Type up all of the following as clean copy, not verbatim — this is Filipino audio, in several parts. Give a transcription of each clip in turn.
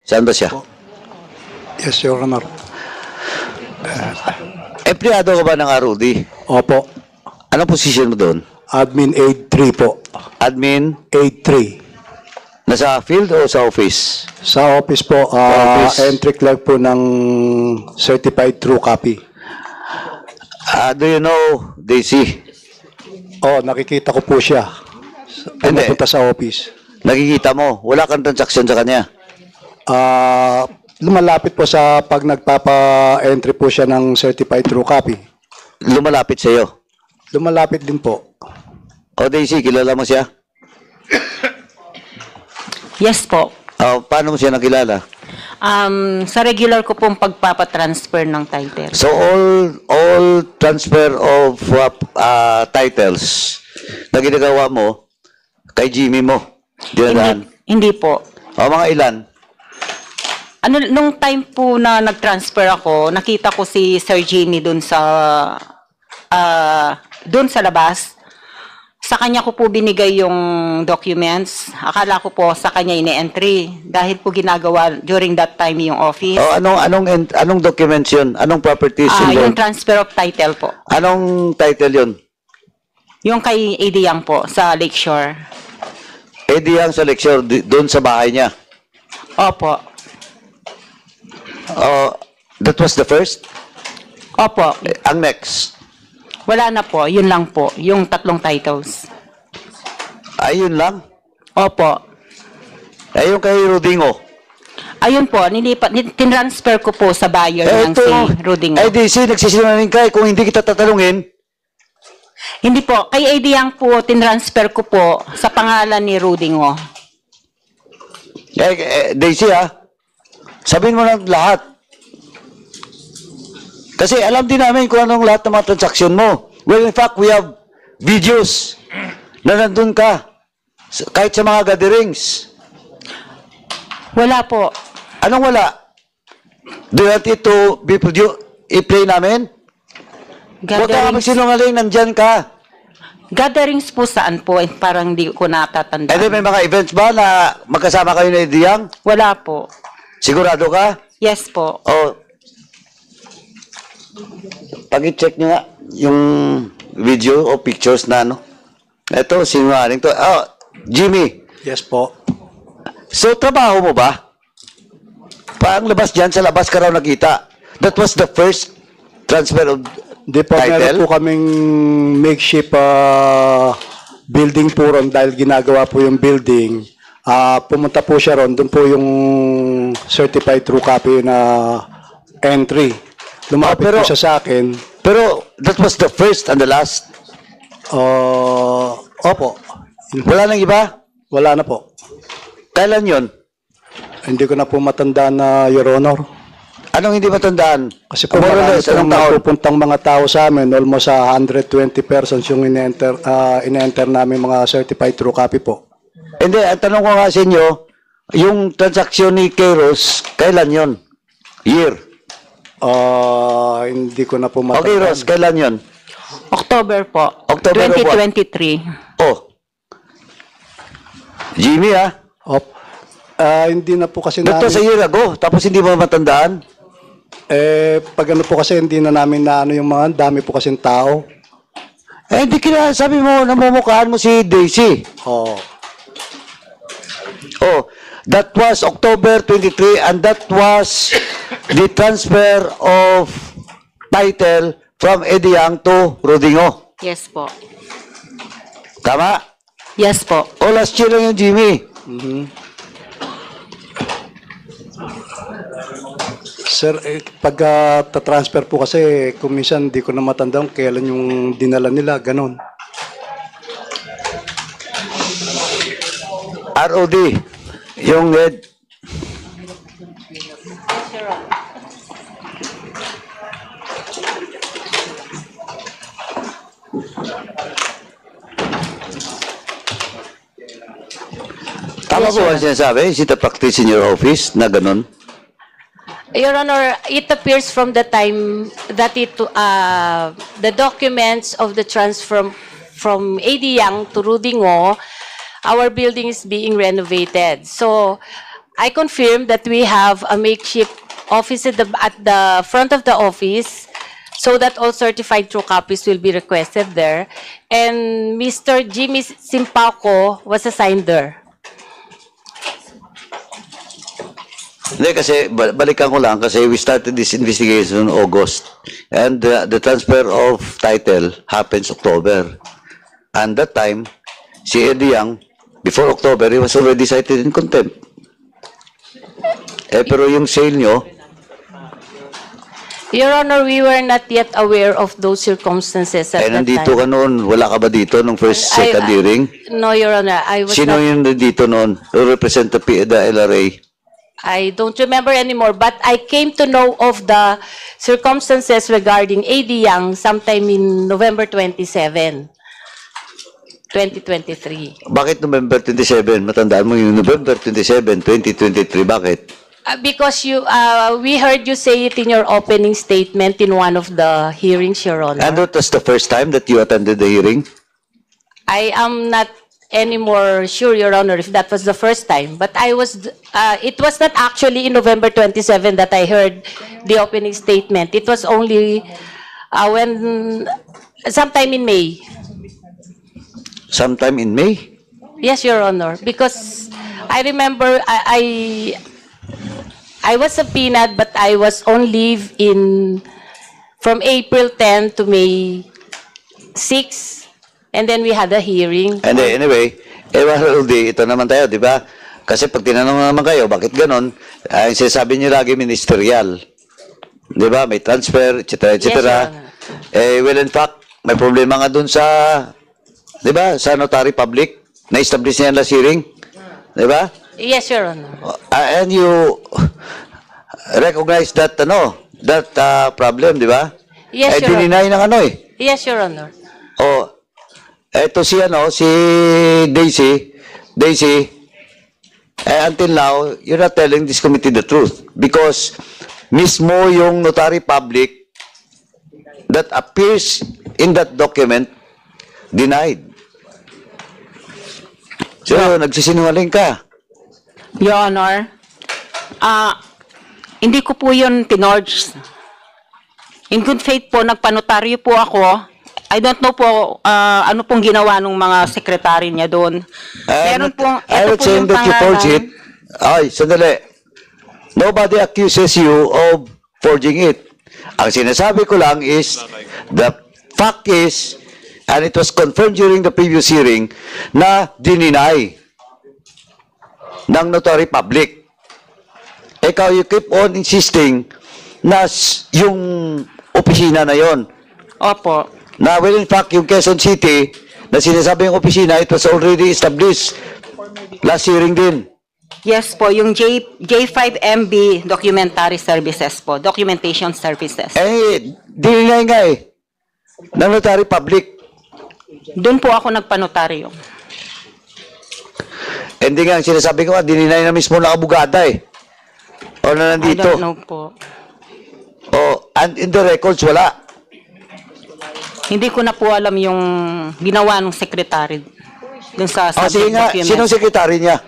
Saan ba siya? Yes, Your Honor. Empleyado ka ba ng ROD? Opo. Anong position mo doon? Admin Aid 3 po. Admin? Aid 3. Nasa field o sa office? Sa office po, office. entry clerk po ng certified true copy. Do you know Daisy? Oh, nakikita ko po siya. Hindi. Pumupunta sa office. Nakikita mo, wala kang transaction sa kanya. Lumalapit po sa pag nagpapa-entry po siya ng certified true copy. Lumalapit sa iyo. Lumalapit din po. O Daisy, kilala mo siya? Yes po. Paano mo siya nakilala? Sa regular ko pong pagpapatransfer ng title. So all transfer of titles na ginagawa mo kay Jimmy mo. Dinadaan. Hindi po. O mga ilan? Nung time po na nag-transfer ako, nakita ko si Sir Jimmy dun sa labas. Sa kanya ko po binigay yung documents. Akala ko po sa kanya ini-entry dahil po ginagawa during that time yung office. O anong documents yun? Anong properties Yung yun? transfer of title po. Anong title yun? Yung kay AD Yang po sa Lakeshore. Eddie Yang sa lecture doon sa bahay niya. Opo. That was the first? Opo. Ang next? Wala na po. Yun lang po. Yung 3 titles. Ayun lang? Opo. Ayun kay Rudingo. Ayun po, tinransfer ko po sa buyer ng si Rudingo. Eh di, nagsisinungaling ka kung hindi kita tatanungin. Hindi po, kay AD Yang po, tinransfer ko po sa pangalan ni Rudingo. Daisy sabihin mo ng lahat. Kasi alam din namin kung anong lahat ng mga transaksyon mo. Well, in fact, we have videos na nandun ka. Kahit sa mga gatherings. Wala po. Anong wala? Do you want it to be produced? I-play namin? Huwag ka magsinungaling, nandyan ka. Gatherings po saan po? Parang di ko natatandaan. And then may mga events ba na magkasama kayo ni Eddie Yang? Wala po. Sigurado ka? Yes po. Pag-check nyo nga yung video o pictures na Ito, sinungaling to. Jimmy. Yes po. So, trabaho mo ba? Paang labas dyan, sa labas ka raw nakita. That was the first transfer of Di po, meron title? po kaming makeshift building po ron dahil ginagawa po yung building. Pumunta po siya ron, doon po yung certified true copy na entry. Lumapit po siya sa akin. Pero, that was the first and the last. Opo. Wala nang iba? Wala na po. Kailan yon? Hindi ko na po matandaan na, Your Honor. Anong hindi matandaan? Kasi po More or marami less, pong anong taon? napupuntang mga tao sa amin, almost 120 persons yung ine-enter namin mga certified true copy po. Hindi, ang tanong ko nga sa inyo, yung transaksyon ni Kairos, kailan yon? Year. Hindi ko na po matandaan. Okay, Ross, kailan yon? October po. October of what? 2023. Jimmy, Hindi na po kasi That was a year ago, tapos hindi mo matandaan? pag ano po kasi hindi na namin na yung mga dami po kasing tao. Hindi sabi mo, namumukhaan mo si Daisy. That was October 23 and that was the transfer of title from Eddie Yang to Rodingo. Yes po. Tama? Yes po. Last year lang yung Jimmy. Sir, pag transfer po kasi kung minsan hindi ko na matandaan kailan yung dinala nila, ganon. ROD, yung head. Tama po ang sinasabi? Is it a practice in your office na ganun? Your Honor, it appears from the time that the documents of the transfer from AD Yang to Rudingo, our building is being renovated. So, I confirm that we have a makeshift office at the front of the office so that all certified true copies will be requested there. And Mr. Jimmy Simpauco was assigned there. Hindi kasi, balikan ko lang kasi we started this investigation in August and the transfer of title happens October. And that time, si Eddie Yang, before October, he was already cited in contempt. Pero yung sale nyo, Your Honor, we were not yet aware of those circumstances at that nandito time. ka noon, wala ka ba dito nung first, I- second hearing? No, Your Honor, I was Sino not. yung nandito noon? Who represent the LRA? I don't remember anymore, but I came to know of the circumstances regarding AD Young sometime in November 27, 2023. Bakit November 27? Matandaan mo yung November 27, 2023. Bakit? Because we heard you say it in your opening statement in one of the hearings, Your Honor. And that was the first time that you attended the hearing? I am not anymore sure, Your Honor, if that was the first time. But it was not actually in November 27 that I heard the opening statement. It was only sometime in May. Sometime in May? Yes, Your Honor, because I remember I was subpoenaed, but I was on leave from April 10 to May 6, and then we had a hearing. And anyway, ito naman tayo, di ba? Kasi pag tinanong naman kayo, bakit ganon? Ang sinasabi niyo lagi ministerial. Di ba? May transfer, etc. etc. Yes, Your Honor. Well, in fact, may problema nga dun sa, di ba, sa notary public, na-establish niya last hearing. Di ba? Yes, Your Honor. And you recognize that, problem, di ba? Yes, Your Honor. Dininay ng Yes, Your Honor. Oh, eto si Daisy, until now, you're not telling this committee the truth because mismo yung notary public that appears in that document denied. So, nagsisinungaling ka. Your Honor, hindi ko po yun tinorge. In good faith po, nagpanotaryo po ako. I don't know po ano pong ginawa ng mga sekretary niya doon. Meron pong, I'm ito not po saying yung that you forged it. pangalan. Ay, sandali. Nobody accuses you of forging it. Ang sinasabi ko lang is, the fact is, and it was confirmed during the previous hearing, na dininay ng notary public. Ikaw, you keep on insisting na yung opisina na yon. Opo. Na well, in fact, yung Quezon City, na sinasabi yung opisina, it was already established last hearing din. Yes po, yung J5MB Documentary Services po, Documentation Services. Dininay nga ng notary public. Doon po ako nagpanotaryo. Hindi nga, ang sinasabi ko, dininay na mismo ng abogada O na I nandito. don't know po. And in the records, wala. Hindi ko na po alam yung ginawa ng sekretary dun sa Sige nga, document. sinong sekretary niya?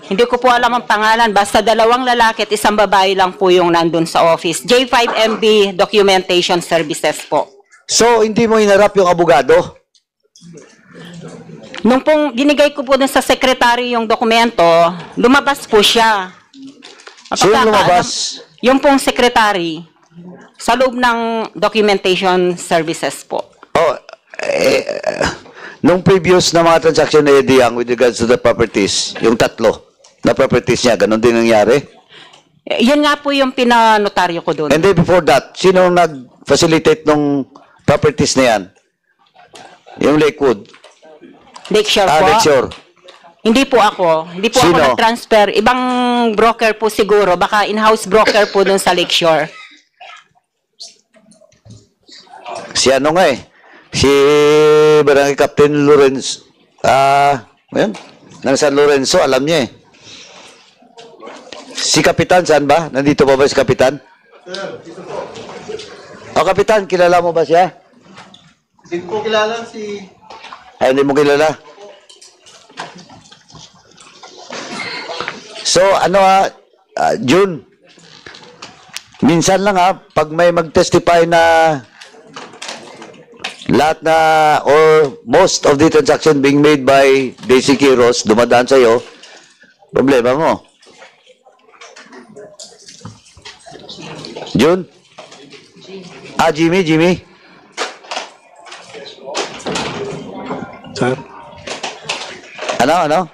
Hindi ko po alam ang pangalan. Basta 2 lalaki at 1 babae lang po yung nandun sa office. J5MB Documentation Services po. So, hindi mo inarap yung abogado? Nung pong binigay ko po dun sa sekretary yung dokumento, lumabas po siya. Sino lumabas? Yung pong sekretary sa loob ng Documentation Services po. Nung previous na mga transaction na Eddie Yang with regards to the properties, yung 3 na properties niya, ganun din nangyari? Yun nga po yung pinanotaryo ko doon. And then before that, sino nag-facilitate nung properties na yan? Yung Lakewood? Lakeshore po. Lakeshore. Hindi po ako. Hindi po Sino? ako nag-transfer. Ibang broker po siguro. Baka in-house broker po doon sa Lakeshore. Si ano nga si Barangay Captain Lorenzo. Ayun, ng San Lorenzo, alam niya Si Kapitan, saan ba? Nandito pa ba si Kapitan? Kapitan, kilala mo ba siya? Hindi ko kilala si... Ay, hindi mo kilala? So, June, minsan lang pag may mag-testify na lahat na or most of the transaction being made by Daisy Quiros dumadaan sa'yo, problema mo. June? Jimmy? Sir, Ano?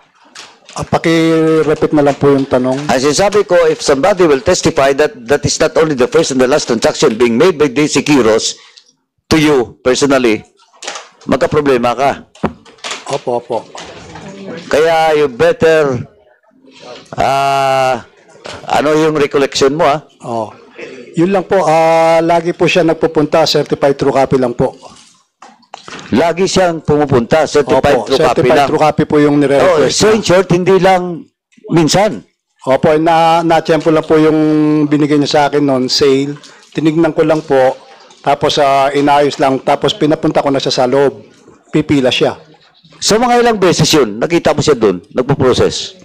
paki-repeat na lang po yung tanong. Ang sinasabi ko, if somebody will testify that that is not only the first and the last transaction being made by Daisy Quiros to you personally, magka-problema ka. Opo. Kaya you better, ano yung recollection mo, Oh. Yun lang po, lagi po siya nagpupunta, certified true copy lang po. Lagi siyang pumupunta, certified Opo, true copy certified lang. true copy po yung nire-request. So in short, hindi lang minsan. Opo, na-tempo lang po yung binigay niya sa akin noon, sale. Tinignan ko lang po, tapos inayos lang, tapos pinapunta ko na siya sa loob. Pipila siya. So mga ilang beses yun, nakita mo siya doon, nagpo-process.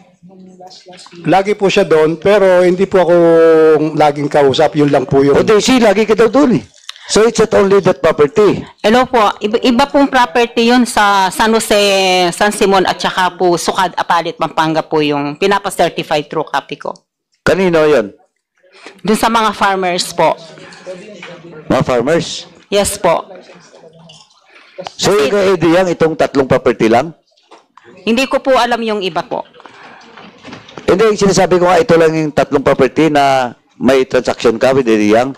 Lagi po siya doon, pero hindi po ako laging kausap, yun lang po yung... O Daisy, lagi ka daw doon eh. So it's not only that property. Hello po, iba pong property yun sa San Jose, San Simon at saka po Sukad, Apalit, Pampanga po yung pinapa-certified true copy ko. Kanino yon? Dun sa mga farmers po. Mga farmers. Yes po. So yung idea itong tatlong property lang? Hindi ko po alam yung iba po. Hindi, yung sinasabi ko nga ito lang yung tatlong property na may transaction ka with Ediyang.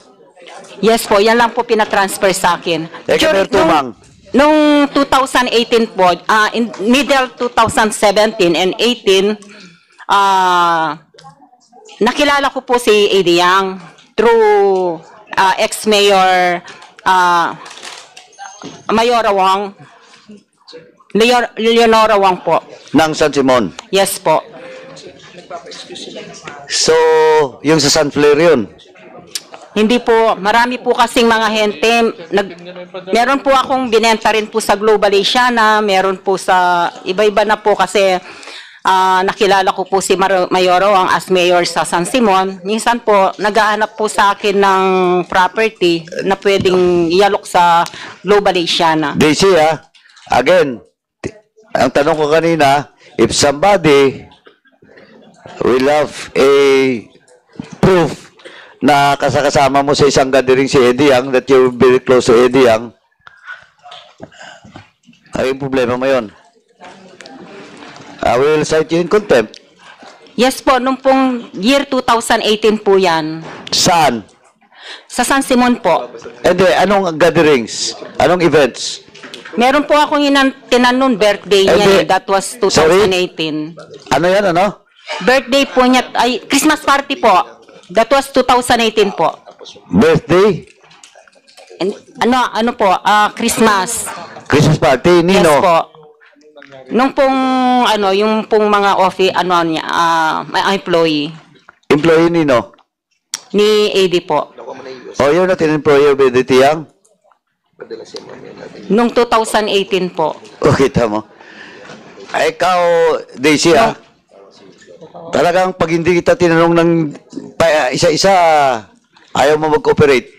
Yes po, yan lang po pinatransfer sa akin. Meron tumang. Nung 2018 po, in middle 2017 and 18, nakilala ko po si Eddie Yang through ex-mayor Mayora Wong, Leonora Wong po. Ng San Simon. Yes po. So, yung sa San Flair yun. Hindi po, marami po kasing mga hente. Meron po akong binenta rin po sa Global Asiana, meron po sa iba-iba na po kasi nakilala ko po si Mayoro ang as mayor sa San Simon. Minsan po, naghahanap po sa akin ng property na pwedeng ialok sa Global Asiana. Daisy, again, ang tanong ko kanina, if somebody will have a proof na kasama mo sa isang gathering si Eddie Yang, that you're very close to Eddie Yang, ay problema mo yun. We will cite you in contempt. Yes po, nung pong year 2018 po yan. Saan? Sa San Simon po. Hindi, anong gatherings? Anong events? Meron po akong tinanong birthday niya, Hindi. that was 2018. Ano yan, ano? Birthday po niya, ay Christmas party po. That was 2018 po. Birthday? And, ano po, Christmas. Christmas party? Nino? Yes po. Nung pong, yung pong mga office, niya, employee, Employee Nino? ni AD po. Oh, you're not an employer with Eddie Yang? Nung 2018 po. O, kita mo. Ay, ikaw, Daisy, talagang pag hindi kita tinanong ng isa-isa, ayaw mo mag-cooperate.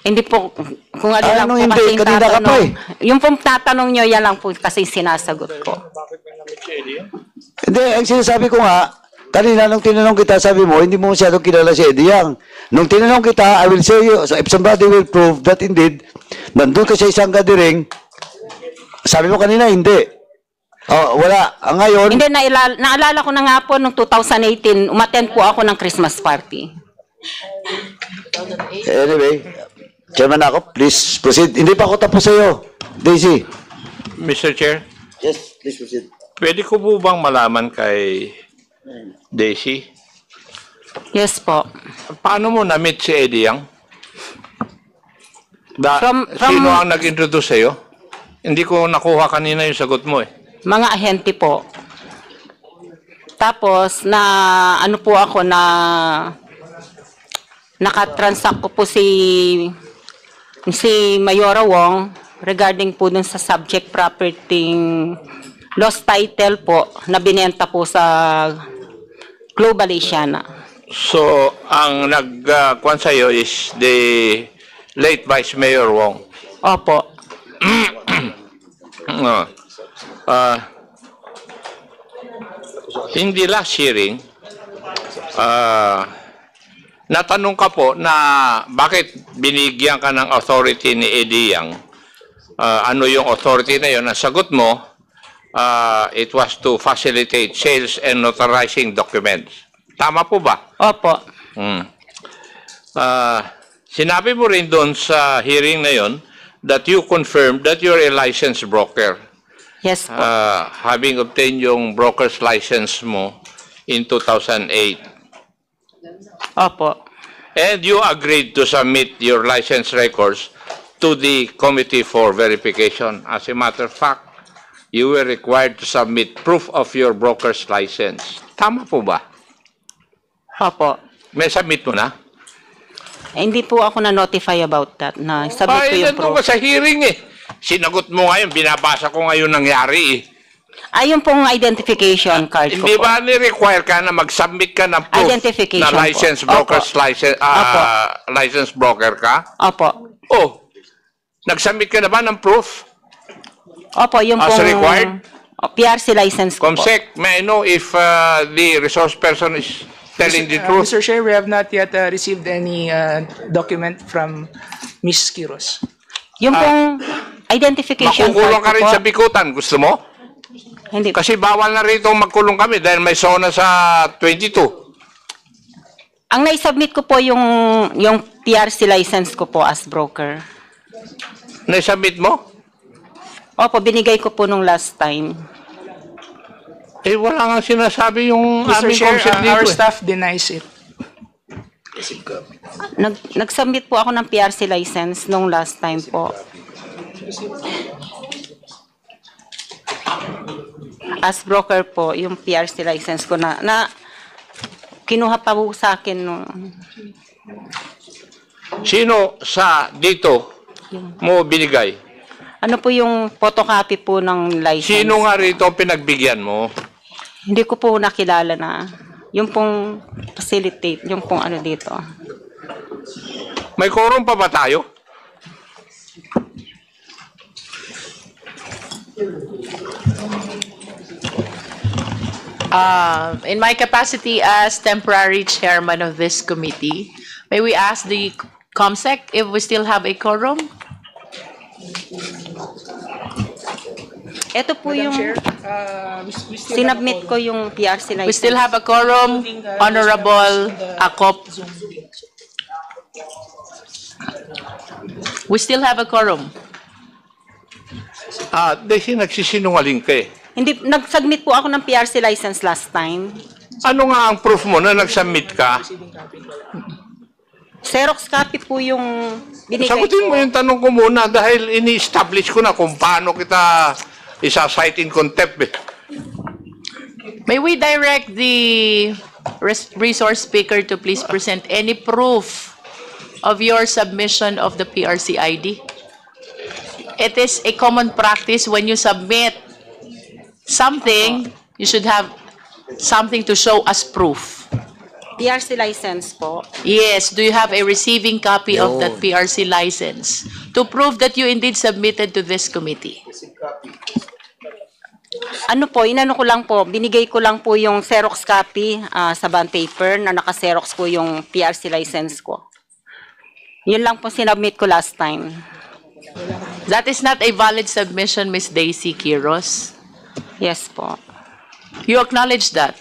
Hindi po, kung ano lang po Hindi? kasi yung Kanina ka pa tatanong. Yung pong tatanong nyo, yan lang po kasi sinasagot ko. Hindi, ang sinasabi ko nga, kanina nung tinanong kita, sabi mo, hindi mo masyadong kilala si Eddie Yang. Nung tinanong kita, I will show you, so if somebody will prove that indeed, nandun ka sa isang gathering, sabi mo kanina, hindi. Oh, wala. Ngayon, Hindi, naalala ko na nga po, nung 2018, umattend po ako ng Christmas party. anyway, Chairman ako, please proceed. Hindi pa ako tapos sa'yo, Daisy. Mr. Chair, Yes, please proceed. pwede ko po bang malaman kay Daisy? Yes po. Paano mo na-meet si Eddie Yang? From- Sino ang nag-introduce sa'yo? Hindi ko nakuha kanina yung sagot mo eh. Mga ahente po. Tapos, ano po ako na nakatransact ko po si Mayora Wong regarding po dun sa subject property lost title po na binenta po sa Global Asiana. So, ang nag-kwan sa'yo is the late Vice Mayor Wong. Opo. In the last hearing, natanong ka po na bakit binigyan ka ng authority ni Eddie Yang. Ano yung authority na yun? Ang sagot mo, it was to facilitate sales and notarizing documents. Tama po ba? Opo. Sinabi mo rin doon sa hearing na yun that you confirmed that you're a licensed broker. Yes po. Having obtained yung broker's license mo in 2008. Opo. And you agreed to submit your license records to the Committee for Verification. As a matter of fact, you were required to submit proof of your broker's license. Tama po ba? Opo. May submit mo na? Hindi po ako na-notify about that. Na submit ko Ay, yung nandun proof. ka sa hearing eh. Sinagot mo ngayon, binabasa ko ngayon nangyari eh. Ayun pong identification card ko Hindi po. ba ni-require ka na mag-submit ka ng proof Identification na licensed po. broker's Opo. license, Opo. licensed broker ka? Opo. Oh, nag-submit ka na ba ng proof? Opo, yung As pong... required? PRC license ko po. Comsec, may I know if the resource person is telling the truth? Mr. Chair, we have not yet received any document from Ms. Quiros. Yung pong identification Makukulong card ka ko rin po. sa bikutan. Gusto mo? Hindi. Kasi bawal na rito magkulong kami dahil may SONA sa 22. Ang naisubmit ko po yung PRC license ko po as broker. Naisubmit mo? Opo, binigay ko po nung last time. Eh, wala nga sinasabi yung Mr. aming Chair, concept our dito. Eh. staff denies it. Nag-submit po ako ng PRC license nung last time po. As broker po, yung PRC license ko na kinuha pa po sa akin nung Sino sa dito mo binigay? ano po yung photocopy po ng license. Sino nga rito ang pinagbigyan mo? Hindi ko po nakilala na yung pong facilitate, yung pong ano dito. May quorum pa ba tayo? In my capacity as temporary chairman of this committee, may we ask the COMSEC if we still have a quorum? Ito po yung sinubmit ko yung PRC license. We still have a quorum, Honorable Akop. We still have a quorum. Dahil nagsisinungaling ka eh. Hindi, nag-submit po ako ng PRC license last time. Ano nga ang proof mo na nag-submit ka? Xerox copy po yung binigay Sagutin mo ko. yung tanong ko muna dahil ini-establish ko na kung paano kita isa-cite in contempt eh. May we direct the resource speaker to please present any proof of your submission of the PRC ID? It is a common practice when you submit something, you should have something to show as proof. PRC license po. Yes, do you have a receiving copy of that PRC license to prove that you indeed submitted to this committee? Ano po, inano ko lang po, binigay ko lang po yung Xerox copy sa bond paper na naka-Xerox po yung PRC license ko. Yun lang po sinubmit ko last time. That is not a valid submission, Ms. Daisy Quiros. Yes po. You acknowledge that?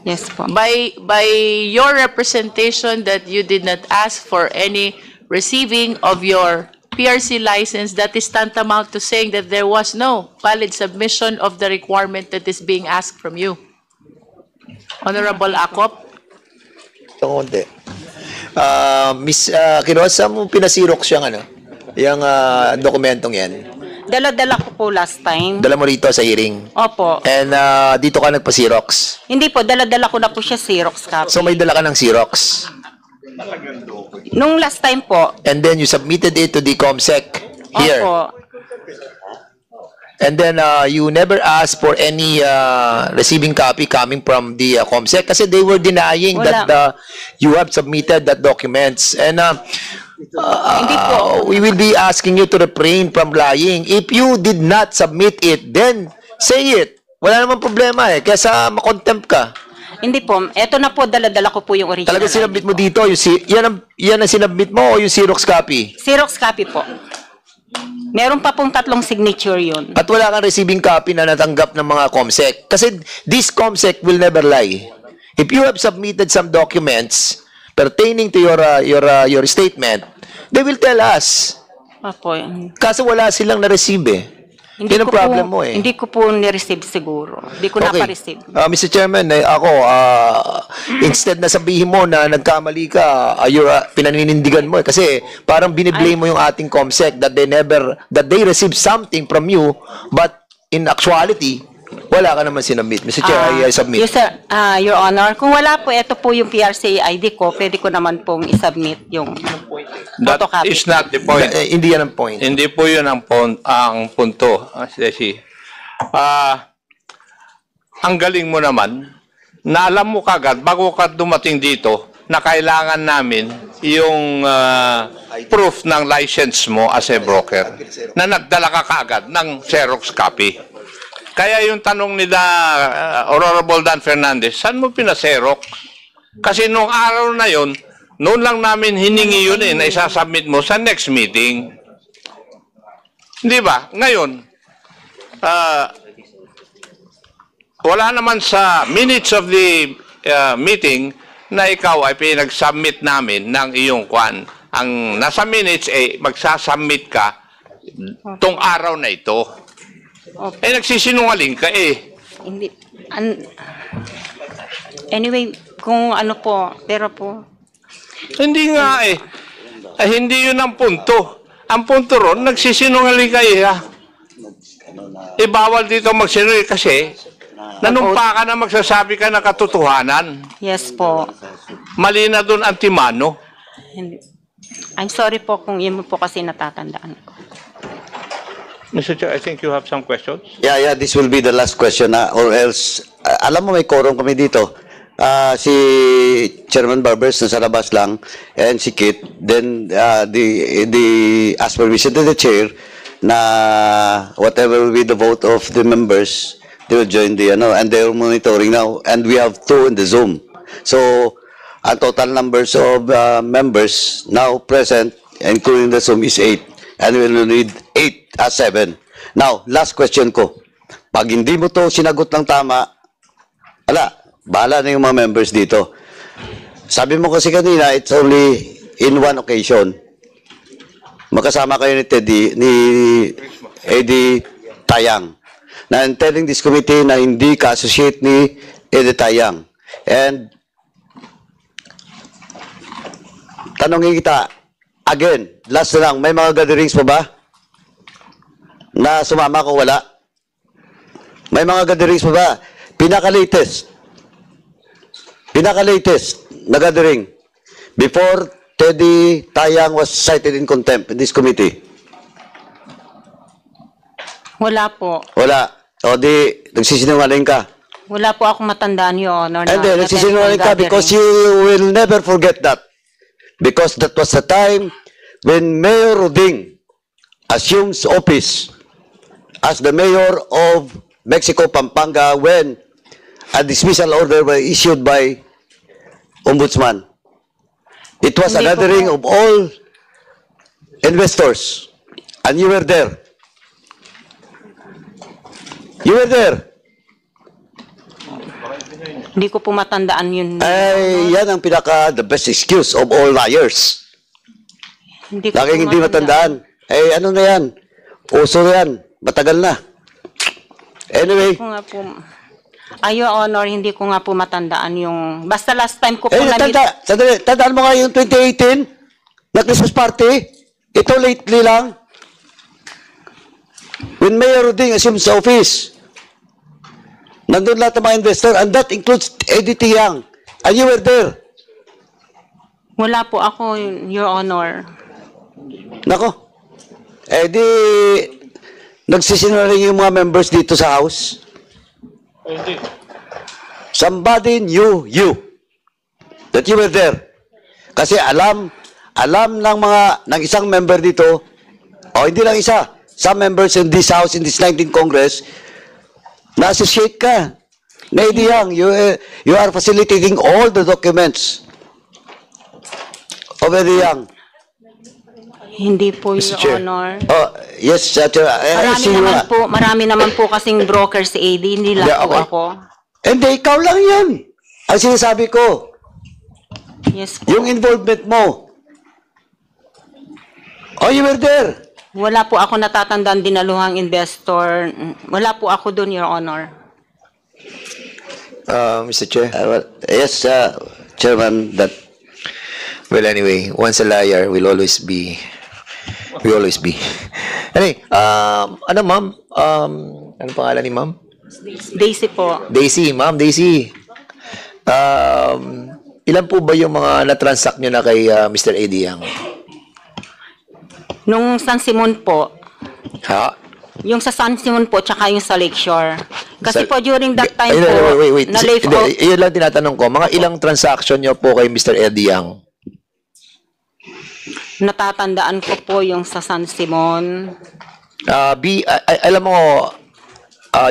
Yes po. By your representation that you did not ask for any receiving of your PRC license, that is tantamount to saying that there was no valid submission of the requirement that is being asked from you. Honorable Akop? Konti. Miss Quiroz, saan mo pinasirok siyang yung dokumentong yan? Dala-dala ko po last time. Dala mo rito sa hearing. Opo. And dito ka nagpa-Xerox. Hindi po, dala-dala ko na po siya Xerox copy. So may dala ka ng Xerox. Nung last time po, And then you submitted it to the COMSEC here. opo. And then you never asked for any receiving copy coming from the COMSEC kasi they were denying Wala. that you have submitted that documents. And Hindi po. we will be asking you to refrain from lying. If you did not submit it, then say it. Wala namang problema kaysa makontempt ka. Hindi po. Eto na po, dala-dala ko po yung original. Talaga sinabit mo dito, yan ang sinabit mo o yung Xerox copy? Xerox copy po. Meron pa pong 3 signature yun. At wala kang receiving copy na natanggap ng mga COMSEC. Kasi this COMSEC will never lie. If you have submitted some documents pertaining to your statement, they will tell us. Apo. Kaso wala silang na-receive Yan ang problem mo Hindi ko po ni-receive siguro. Hindi ko napa-receive. Mr. Chairman, ako, instead na sabihin mo na nagkamali ka, pinaninindigan mo kasi parang biniblame mo yung ating COMSEC that they received something from you, but in actuality, wala ka naman sinabit. Mr. Chair, I submit. Yes, sir. Your Honor, kung wala po, ito po yung PRCA ID ko, pwede ko naman pong isubmit yung That photocopy. is not the point. Hindi yan ang point. Hindi po yun ang punto. Ceci. Ang galing mo naman, na alam mo kagad, bago ka dumating dito, na kailangan namin yung proof ng license mo as a broker, na nagdala ka kagad ng Xerox copy. Kaya yung tanong nila, Honorable Dan Fernandez, saan mo pina-Xerox? Kasi nung araw na yun, noon lang namin hiningi yun na isasubmit mo sa next meeting. Di ba? Ngayon, wala naman sa minutes of the meeting na ikaw ay pinag-submit namin ng iyong kwan. Ang nasa minutes magsasubmit ka tong araw na ito. Nagsisinungaling ka Hindi. Anyway, kung ano po, pero po, Hindi nga hindi yun ang punto. Ang punto ron, nagsisinungaling ka bawal dito magsinungaling kasi nanumpa ka na magsasabi ka ng katotohanan. yes po. Mali na doon antimano. Hindi. I'm sorry po kung yun po kasi natatandaan ko. Mr. Chair, I think you have some questions. Yeah, this will be the last question or else, alam mo may quorum kami dito. Si Chairman Barbers nasa labas lang and si Kit, then ask permission to the chair na whatever will be the vote of the members, they will join and they are monitoring now, and we have 2 in the Zoom. So, ang total numbers of members now present, including the Zoom, is 8. And we will need 7. Now, last question ko. Pag hindi mo to sinagot ng tama, bahala na yung mga members dito. Sabi mo kasi kanina, it's only in one occasion. Magkasama kayo ni Eddie Tayang. Na I'm telling this committee na hindi ka-associate ni Eddie Tayang. And tanongin kita, again, last na lang, may mga gatherings pa ba? Na sumama ko, wala? May mga gatherings pa ba? Pinaka-latest na gathering before Teddy Tayang was cited in contempt in this committee. Wala po. Wala. O di, nagsisinungaling ka. Wala po akong matandaan, Your Honor. And then, nagsisinungaling ka because you will never forget that. Because that was the time when Mayor Roding assumes office as the mayor of Mexico, Pampanga, when a dismissal order was issued by Ombudsman. It was a Hindi po gathering po. of all investors. And you were there. You were there. Hindi ko po matandaan yun. Ay, yan ang the best excuse of all liars. Hindi ko Laging po hindi matandaan. Eh, ano na yan? Uso na yan. Matagal na. Anyway, Ko nga po. Your Honor, hindi ko nga po matandaan yung... Basta last time ko po tandaan mo nga yung 2018 na Christmas party. Ito lately lang. When Mayor Roding assumes office, nandun lahat ng mga investor, and that includes Eddie Tayang. And you were there. Wala po ako, Your Honor. Nako. Eh di, Nagsisinungaling yung mga members dito sa House? Somebody knew you. That you were there. Kasi alam ng isang member dito, o hindi lang isa, some members in this House, in this 19th Congress, na-associate ka. Na Eddie Yang, you are facilitating all the documents of Eddie Yang. Hindi po, Mr. Your Chair. Honor. Oh, yes, Marami naman po kasing broker si AD, hindi lang Yeah, po okay. ako. Hindi, ikaw lang yan. Ang sinasabi ko, Yes po. yung involvement mo. Oh, you were there. Wala po ako natatandaan dinaluhang investor. Wala po ako doon, Your Honor. Mr. Chair. Well, yes, Chairman, that Well, anyway, once a liar will always be. Anyway, ano ma'am? Ano pangalan ni ma'am? Daisy po. Daisy, ma'am Daisy. Ilan po ba yung mga na-transact nyo na kay Mr. Eddie Yang? Nung San Simon po, Ha? yung sa San Simon po, tsaka yung sa Lakeshore. Kasi Sa- po, during that time Ay, po, wait. na-live Hindi, out. Iyon lang tinatanong ko. Mga ilang transaction nyo po kay Mr. Eddie Yang? Natatandaan ko po yung sa San Simon. Alam mo,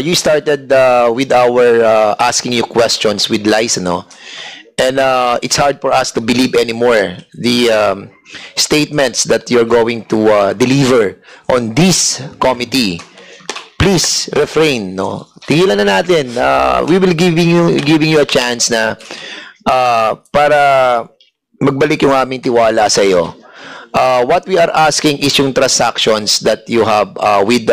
you started with our asking you questions with lies, no? And it's hard for us to believe anymore the statements that you're going to deliver on this committee. Please refrain, no? Tigilan na natin. We will giving you a chance na para magbalik yung aming tiwala sa iyo. What we are asking is yung transactions that you have with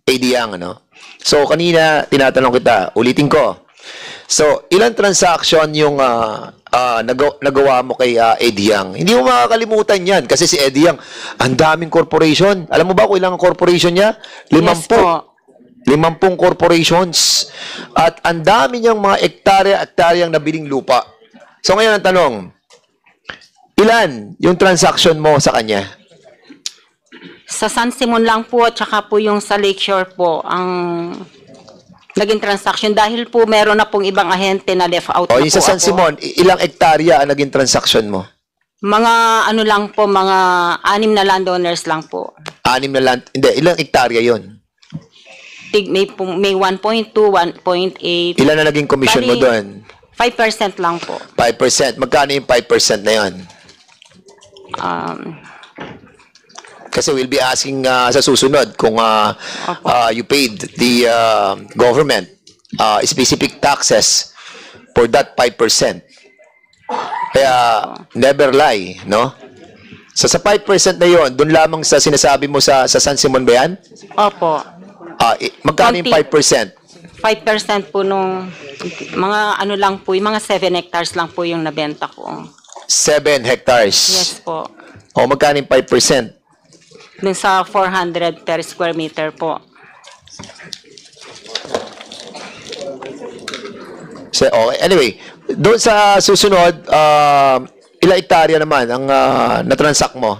Eddie Yang, ano? So, kanina, tinatanong kita, ulitin ko. So, ilang transaction yung nagawa mo kay Eddie Yang? Hindi mo makakalimutan yan kasi si Eddie Yang, ang daming corporation. Alam mo ba kung ilang corporation niya? 50. Yes po. 50 corporations. At ang dami niyang mga ektarya-ektaryang nabiling lupa. So, ngayon ang tanong, ilan yung transaction mo sa kanya? Sa San Simon lang po, tsaka po yung sa Lakeshore po, ang naging transaction. Dahil po meron na pong ibang ahente na left out O, na yung po sa San ako. Simon, ilang ektarya ang naging transaction mo? Mga ano lang po, mga 6 na landowners lang po. 6 na land, hindi, ilang ektarya yon? May 1.2, 1.8. Ilan na naging commission mo Bali, doon? 5% lang po. 5%. Magkano yung 5% na yon? Kasi we'll be asking sa susunod kung you paid the government specific taxes for that 5%. Kaya never lie, no? So sa 5% na yon, doon lamang sa sinasabi mo sa San Simon ba yan? Opo. Magkano yung 5%? 5% po nung mga ano lang po, yung mga 7 hectares lang po yung nabenta ko. 7 hectares. Yes po. O magkano yung 5%? Dun sa 400 per square meter po. So, okay. Anyway, doon sa susunod, ilang hektarya naman ang na-transact mo?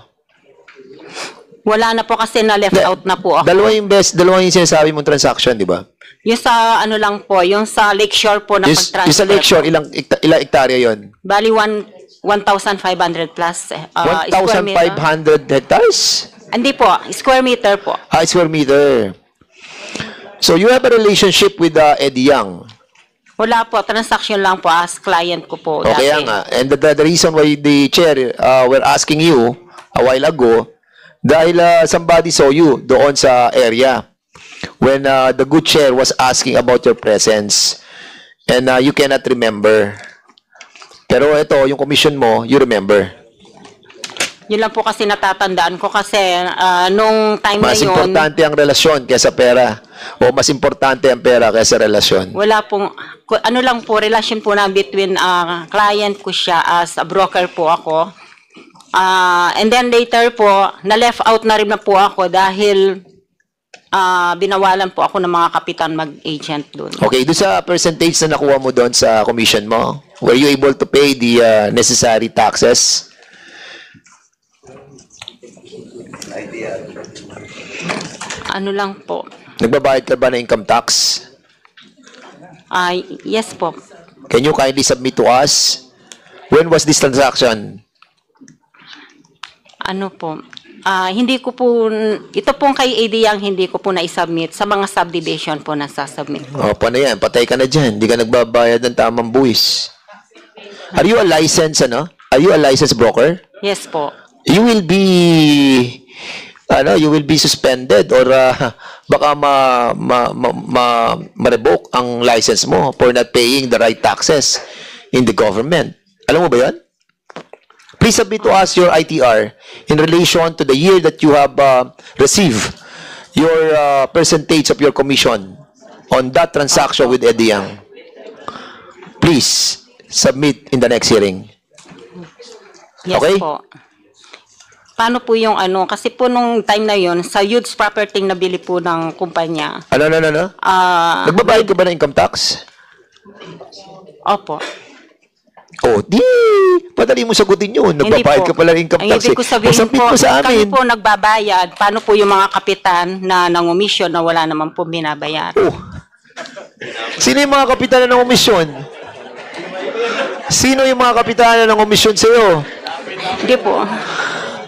Wala na po kasi na left out na po ako. Dalawa yung sinasabi mong transaction, di ba? Yung sa ano lang po, yung sa Lakeshore po na pag-transfer. Yung sa Lakeshore, ilang hektarya yon? Bali 1,500 plus square meter. 1,500 hectares? Hindi po, square meter po. Square meter. So, you have a relationship with Eddie Yang. Wala po, transaction lang po as client ko po. Okay dati. nga. And the reason why the chair were asking you a while ago, dahil somebody saw you doon sa area when the good chair was asking about your presence and you cannot remember. Pero ito, yung commission mo, you remember. Yun lang po kasi natatandaan ko kasi nung time Mas na yun, importante ang relasyon kaysa pera. O mas importante ang pera kaysa relasyon. wala pong, ano lang po, relation po na between client ko siya as a broker po ako. And then later po, na-left out na rin na po ako dahil binawalan po ako ng mga kapitan mag-agent doon. Okay, doon sa percentage na nakuha mo doon sa commission mo, were you able to pay the necessary taxes? Ano lang po. Nagbabayad ka ba ng income tax? Yes po. Can you kindly submit to us? When was this transaction? Ano po. Hindi ko po, ito pong kay AD Yang, hindi ko po na-submit. Sa mga subdivision po nasasubmit. O, paano yan? Patay ka na dyan. Hindi ka nagbabayad ng tamang buwis. Are you a licensed, Are you a licensed broker? Yes po. You will be suspended or baka ma-revoke ang license mo for not paying the right taxes in the government. Alam mo ba yan? Please submit to us your ITR in relation to the year that you have received your percentage of your commission on that transaction with Eddie Yang. Please submit in the next hearing. Yes Okay? po. Paano po yung kasi po nung time na yon sa huge property na bili po ng kumpanya. Ano? Nagbabayad ka ba ng income tax? Opo. Oh, di, padali mo sagutin yun. Nagbabayad ka pala ng income tax. Hindi ko sabihin Submit po, mo sa kami amin. po nagbabayad. Paano po yung mga kapitan na nangumisyon na wala naman po binabayad? Oh. Sino yung mga kapitanan ng komisyon? Sino yung mga kapitanan ng komisyon sa'yo? Hindi po.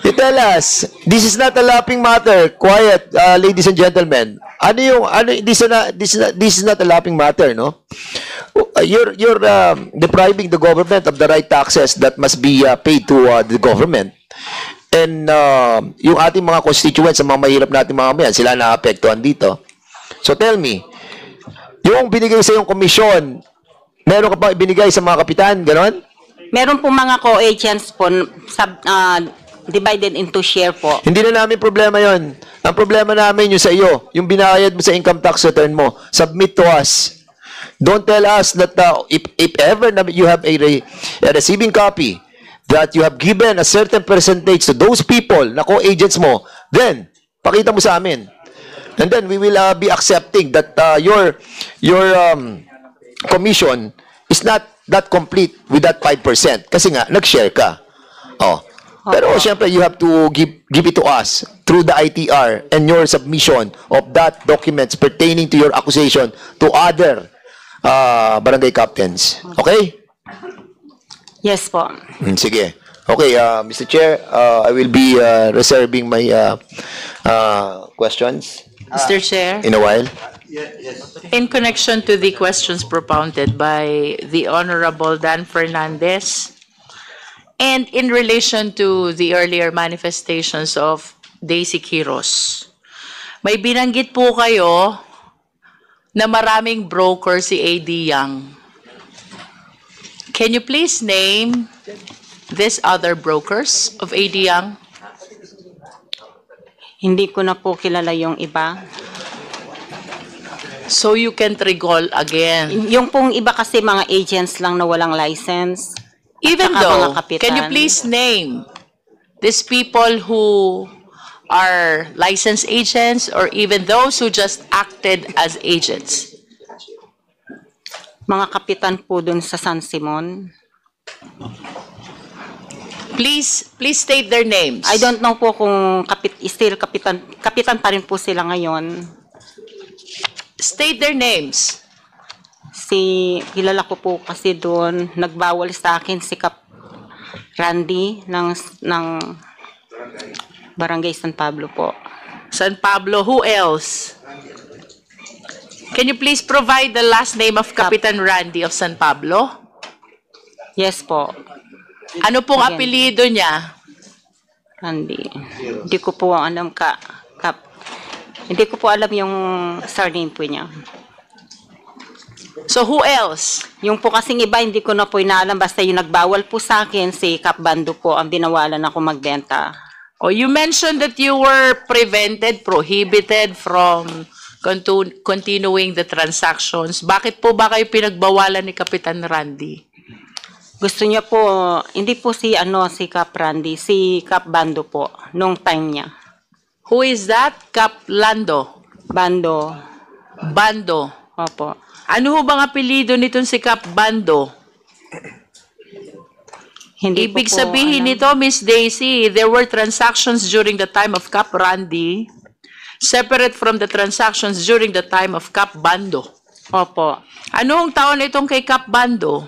You tell us, this is not a laughing matter. Quiet, ladies and gentlemen. This is not a laughing matter, no? You're depriving the government of the right taxes that must be paid to the government. And yung ating mga constituents, sa mga mahirap natin mga mayan, sila naapektuhan dito. So tell me, yung binigay sa yung komisyon, meron ka pa ibinigay sa mga kapitan, ganon? Meron po mga co-agents po divided into share po. Hindi na namin problema yon. Ang problema namin yung sa iyo, yung binayad mo sa income tax return mo. Submit to us. Don't tell us that if ever you have a receiving copy that you have given a certain percentage to those people na co-agents mo, then pakita mo sa amin. And then we will be accepting that your commission is not that complete with that 5% kasi nga nag-share ka. Oh. Pero syempre you have to give it to us through the ITR and your submission of that documents pertaining to your accusation to other barangay captains. Okay? Yes po. Sige. Okay, Mr. Chair, I will be reserving my questions Mr. Chair, in a while. in connection to the questions propounded by the Honorable Dan Fernandez, and in relation to the earlier manifestations of Daisy Quiros, may binanggit po kayo na maraming broker si AD Yang. Can you please name these other brokers of AD Yang? Hindi ko na po kilala yung iba. So you can't recall again. Yung pong iba kasi mga agents lang na walang license. Even Saka though, mga kapitan. can you please name these people who are licensed agents or even those who just acted as agents? Mga kapitan po dun sa San Simon. Please state their names. I don't know po kung kapitan pa rin po sila ngayon. State their names. Kilala ko po kasi doon, nagbawal sa akin si Kap Randy ng Barangay San Pablo po. San Pablo, who else? Can you please provide the last name of Kapitan Randy of San Pablo? Yes po. Ano pong Again. apelyido niya? Randy. Hindi ko po alam hindi ko po alam yung surname po niya. So who else? Yung po kasing iba, hindi ko na po inaalam. Basta yung nagbawal po sa akin, si Kap Bando po, ang binawalan ako magbenta. Oh, you mentioned that you were prohibited from continuing the transactions. Bakit po ba kayo pinagbawalan ni Kapitan Randy? Gusto niya po, hindi po si Kap Randy, si Kap Bando po, nung time niya. Who is that? Kap Lando? Bando. Bando. Opo. Ano ho bang apelyido nitong si Kap Bando? Hindi Ibig ko po sabihin alam. nito, Miss Daisy, there were transactions during the time of Kap Randy separate from the transactions during the time of Cap Bando. Opo. Anong taon itong kay Cap Bando?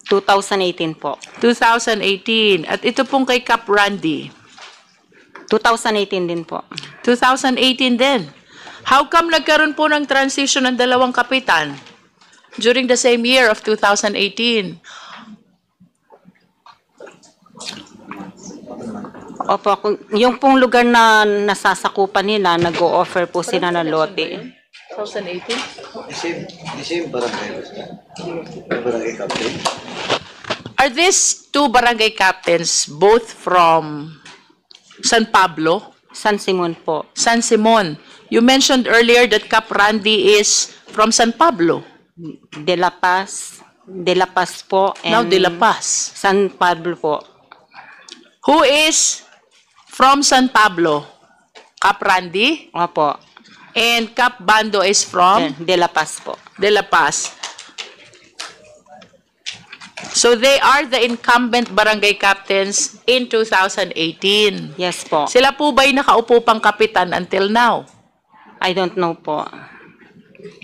2018 po. 2018. At ito pong kay Cap Randy? 2018 din po. 2018 din. How come nagkaroon po ng transition ng dalawang kapitan during the same year of 2018? Opo, yung pong lugar na nasasakupan nila, nag-o-offer po sila ng lote. 2018? The same barangay. Barangay captain. Are these two barangay captains both from San Pablo? San Simon po. San Simon. You mentioned earlier that Cap Randy is from San Pablo. De La Paz po. And Now De La Paz. San Pablo po. Who is from San Pablo? Cap Randy? Opo. And Cap Bando is from De La Paz po. De La Paz. So they are the incumbent barangay captains in 2018. Yes po. Sila po ba'y nakaupo pang kapitan until now? I don't know po.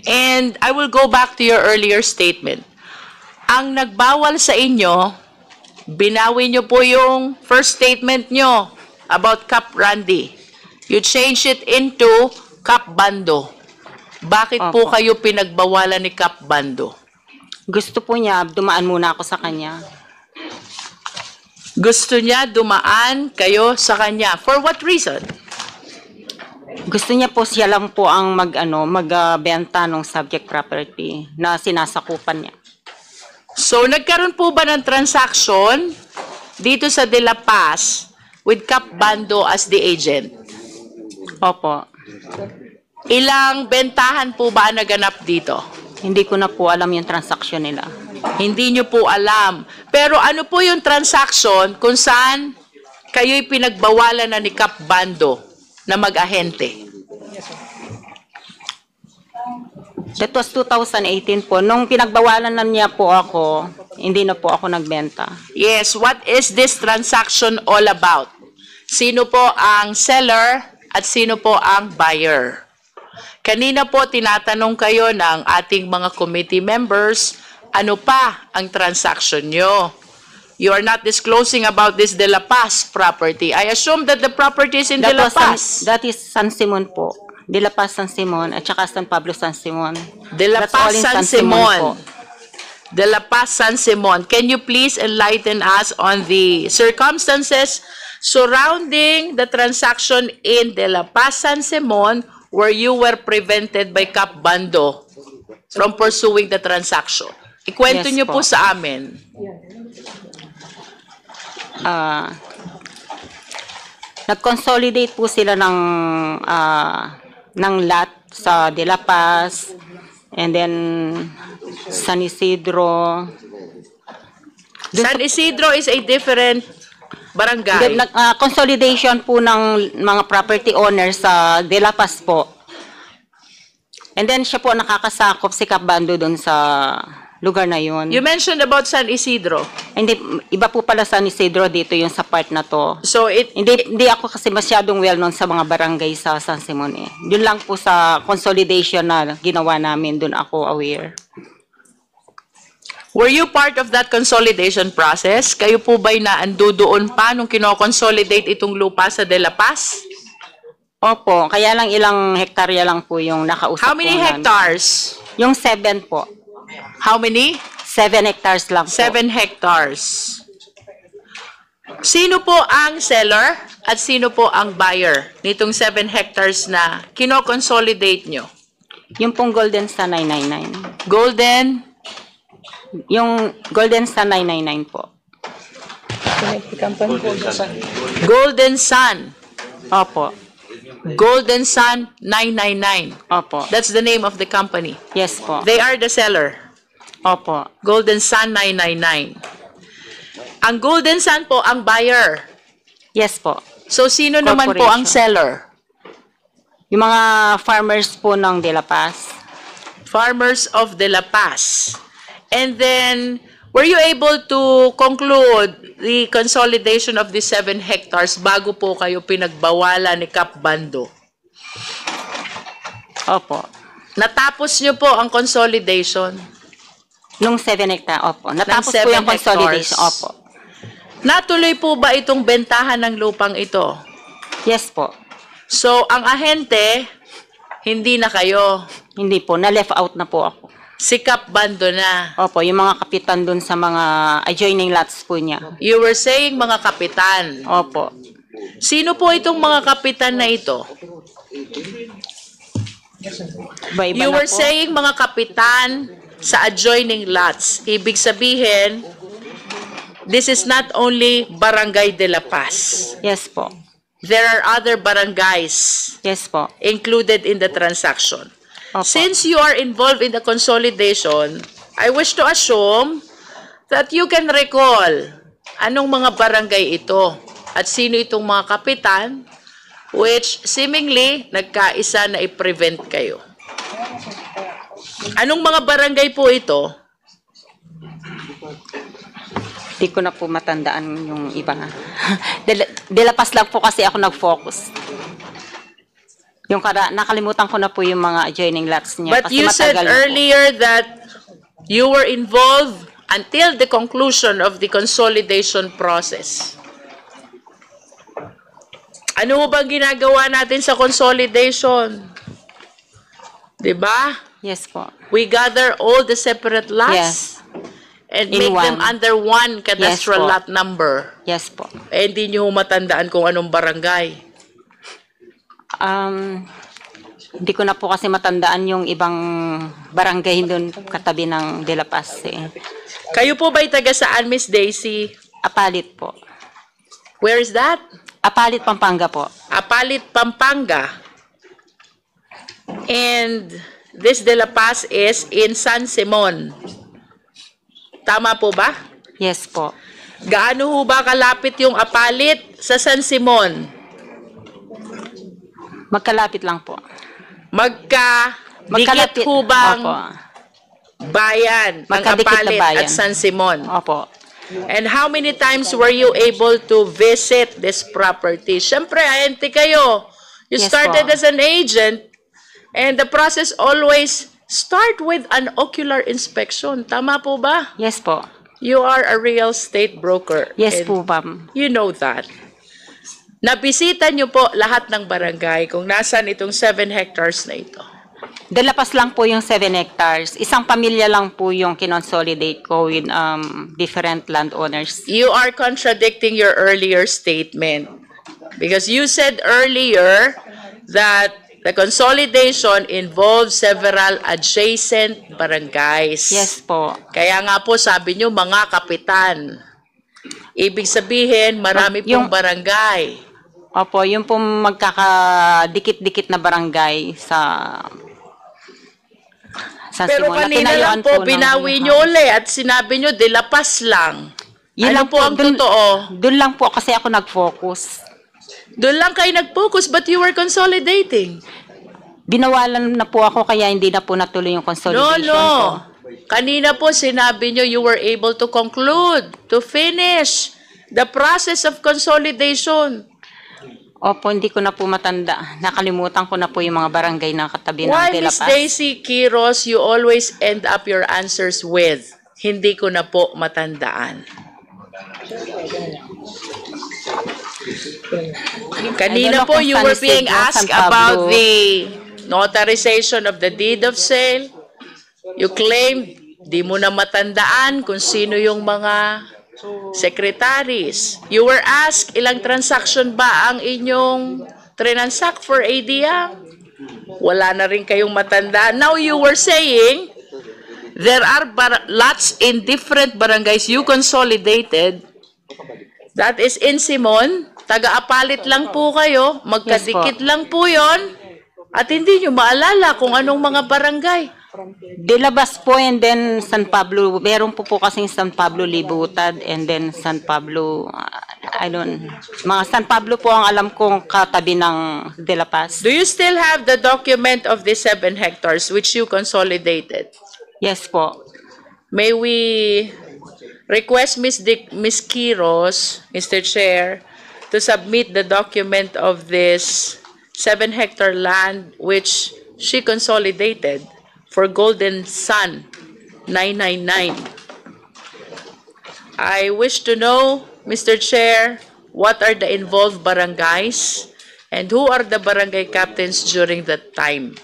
And I will go back to your earlier statement. Ang nagbawal sa inyo, binawi nyo po yung first statement nyo about Cap Randy. You change it into Cap Bando. Bakit po Opo. kayo pinagbawalan ni Cap Bando? Gusto po niya, dumaan muna ako sa kanya. Gusto niya dumaan kayo sa kanya. For what reason? Gusto niya po siya lang po ang magbenta ng subject property na sinasakupan niya. So, nagkaroon po ba ng transaction dito sa De La Paz with Cap Bando as the agent? Opo. Ilang bentahan po ba naganap dito? Hindi ko na po alam yung transaksyon nila. Hindi nyo po alam. Pero ano po yung transaction kung saan kayo'y pinagbawalan na ni Cap Bando na mag-ahente? That was 2018 po. Nung pinagbawalan na niya po ako, hindi na po ako nagbenta. Yes, what is this transaction all about? Sino po ang seller at sino po ang buyer? Kanina po tinatanong kayo ng ating mga committee members, ano pa ang transaction nyo? You are not disclosing about this De La Paz property. I assume that the property is in De La Paz. That is San Simon po. De La Paz, San Simon, at saka San Pablo, San Simon. De La That's Paz, all in San po. Simon. De La Paz, San Simon. Can you please enlighten us on the circumstances surrounding the transaction in De La Paz, San Simon, where you were prevented by Cap Bando from pursuing the transaction? Ikwento Yes niyo po po. sa amin. Nag-consolidate po sila ng lot sa De La Paz, and then San Isidro. San Isidro is a different barangay. Consolidation po ng mga property owners sa De La Paz po. And then siya po nakakasakop si Cap Bando doon sa lugar na yun. You mentioned about San Isidro. Hindi, iba po pala San Isidro dito yung sa part na to. So Hindi ako kasi masyadong well-known sa mga barangay sa San Simon eh. Yun lang po sa consolidation na ginawa namin, doon ako aware. Were you part of that consolidation process? Kayo po ba'y naando doon pa nung kino-consolidate itong lupa sa De La Paz? Opo, kaya lang ilang hektarya lang po yung nakausap How many po namin. hectares? Yung 7 po. How many? 7 hectares lang po. 7 hectares. Sino po ang seller at sino po ang buyer nitong 7 hectares na kino-consolidate nyo? Yung pong Golden Sun 999. Yung Golden Sun 999 po. Golden Sun. Opo. Golden Sun 999. Opo. That's the name of the company. Yes po. They are the seller. Opo. Golden Sun 999. Ang Golden Sun po ang buyer. Yes po. So sino naman po ang seller? Yung mga farmers po ng De La Paz. Farmers of De La Paz. And then, were you able to conclude the consolidation of the 7 hectares bago po kayo pinagbawalan ni Cap Bando? Opo. Natapos nyo po ang consolidation. Nung 7 hectare, opo. Natapos 7 po yung hectares. consolidation, opo. Natuloy po ba itong bentahan ng lupang ito? Yes po. So, ang ahente, hindi na kayo. Hindi po, na-left out na po ako. Si Kap Bando na. Opo, yung mga kapitan dun sa mga adjoining lots po niya. You were saying mga kapitan. Opo. Sino po itong mga kapitan na ito? Iba-iba You na were po. saying mga kapitan sa adjoining lots. Ibig sabihin, this is not only Barangay de la Paz. Yes po. There are other barangays Yes po. included in the transaction. Opo. Since you are involved in the consolidation, I wish to assume that you can recall anong mga barangay ito at sino itong mga kapitan which seemingly nagkaisa na i-prevent kayo. Anong mga barangay po ito? Hindi ko na po matandaan yung iba. Dilapas lang po kasi ako nag-focus. Nakalimutan ko na po yung mga adjoining lots niya. But kasi you said matagal na po. earlier that you were involved until the conclusion of the consolidation process. Ano bang ginagawa natin sa consolidation? 'Di ba? Yes po. We gather all the separate lots Yes. and In make them one. under one cadastral Yes po. lot number. Yes po. Eh, hindi nyo matandaan kung anong barangay. Hindi ko na po kasi matandaan yung ibang barangay doon katabi ng De La Paz. Kayo po ba'y taga saan, Miss Daisy? Apalit po. Where is that? Apalit, Pampanga po. Apalit, Pampanga. And this De La Paz is in San Simon. Tama po ba? Yes po. Gaano ho ba kalapit yung Apalit sa San Simon? Magkalapit lang po. Dikit Magkalapit. ho bang Opo. bayan ng Magkadikit na Apalit bayan. at San Simon? Opo. And how many times were you able to visit this property? Siyempre, ahente kayo. You Yes started po. as an agent and the process always start with an ocular inspection. Tama po ba? Yes po. You are a real estate broker. Yes and po, ma'am. You know that. Nabisita niyo po lahat ng barangay kung nasan itong 7 hectares na ito. De La Paz lang po yung 7 hectares. Isang pamilya lang po yung kinonsolidate ko with different landowners. You are contradicting your earlier statement because you said earlier that the consolidation involves several adjacent barangays. Yes po. Kaya nga po sabi nyo mga kapitan. Ibig sabihin marami pong Yung- barangay. Opo, yung po magkakadikit-dikit na barangay sa San Pero Simon. Na kanina tinayuan lang po, ng- binawi nyo uli at sinabi nyo, De La Paz lang. Yun Ano lang po ang dun- totoo? Doon lang po kasi ako nag-focus. Doon lang kayo nag-focus but you were consolidating. Binawalan na po ako kaya hindi na po natuloy yung No, consolidation no. ko. Kanina po sinabi nyo you were able to conclude, to finish the process of consolidation. Opo, hindi ko na po matanda. Nakalimutan ko na po yung mga barangay na katabi ng Why, De La Miss Paz. Daisy Quiros, you always end up your answers with, hindi ko na po matandaan. Kanina po, you were being asked about the notarization of the deed of sale. You claimed, di mo na matandaan kung sino yung mga secretaries. You were asked, ilang transaction ba ang inyong transact for ADA? Wala na rin kayong matandaan. Now you were saying, there are lots in different barangays you consolidated. That is in Simon. Taga-apalit lang po kayo. Magkadikit lang po yon. At hindi nyo maalala kung anong mga barangay. De La Paz po and then San Pablo. Meron po kasing San Pablo Libutad and then San Pablo, mga San Pablo po ang alam kong katabi ng De La Paz. Do you still have the document of the 7 hectares which you consolidated? Yes po. May we request Ms. Quiros, Mr. Chair, to submit the document of this 7-hectare land which she consolidated for Golden Sun 999. I wish to know, Mr. Chair, what are the involved barangays and who are the barangay captains during that time?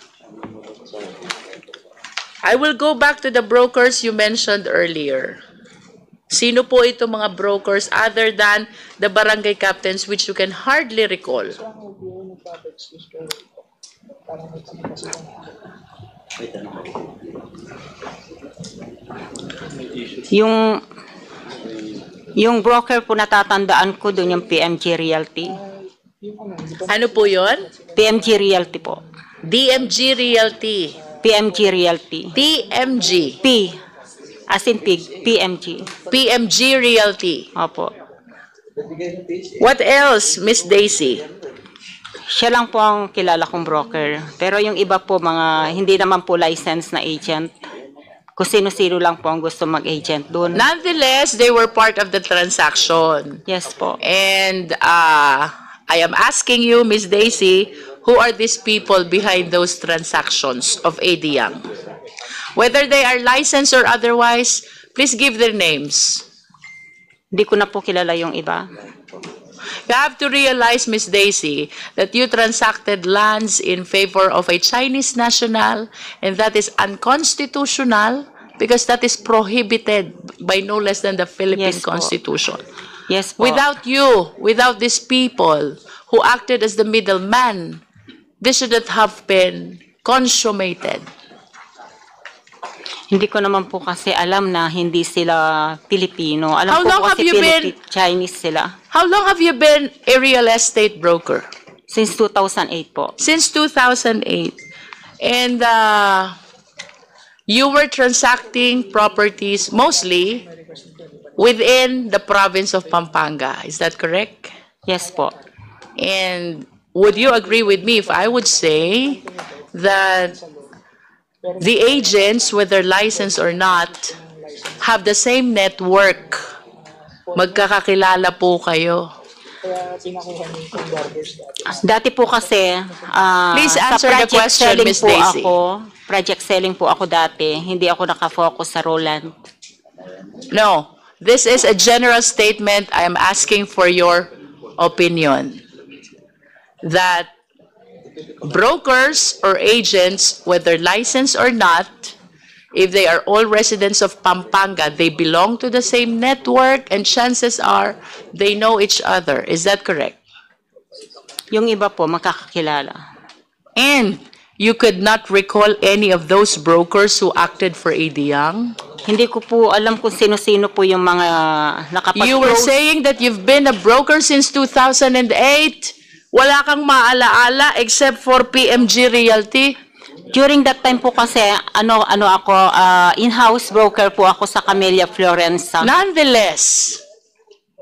I will go back to the brokers you mentioned earlier. Sino po itong mga brokers other than the barangay captains which you can hardly recall? Yung broker po natatandaan ko doon yung PMG Realty. Ano po yon? PMG Realty po. DMG Realty. PMG Realty. PMG. P. As in pig. PMG. PMG Realty. Opo. What else, Miss Daisy? Siya lang po ang kilala kong broker. Pero yung iba po mga hindi naman po licensed na agent. Kung sino-sino lang po ang gusto mag-agent doon. Nonetheless, they were part of the transaction. Yes po. And I am asking you, Miss Daisy, who are these people behind those transactions of AD Young? Whether they are licensed or otherwise, please give their names. Hindi ko na po kilala yung iba. You have to realize, Miss Daisy, that you transacted lands in favor of a Chinese national, and that is unconstitutional because that is prohibited by no less than the Philippine Yes po. Constitution. Yes po. Without you, without these people who acted as the middleman, this shouldn't have been consummated. Hindi ko naman po kasi alam na hindi sila Pilipino. Alam How ko long po have kasi you been- Chinese sila. How long have you been a real estate broker? Since 2008 po. Since 2008. And you were transacting properties mostly within the province of Pampanga. Is that correct? Yes po. And would you agree with me if I would say that the agents, whether licensed or not, have the same network? Magkakakilala po kayo. Dati po kasi, Please sa answer the project question, selling Miss po Daisy. Project selling po ako dati. Hindi ako nakafocus sa Roland. No, this is a general statement. I am asking for your opinion. That brokers or agents, whether licensed or not, if they are all residents of Pampanga, they belong to the same network and chances are they know each other. Is that correct? Yung iba po, makakakilala. And you could not recall any of those brokers who acted for AD Young? Hindi ko po alam kung sino-sino po yung mga nakapag-close. You were saying that you've been a broker since 2008. Wala kang maalaala except for PMG Realty. During that time po kasi, ako, in-house broker po ako sa Camellia Florence. Nonetheless,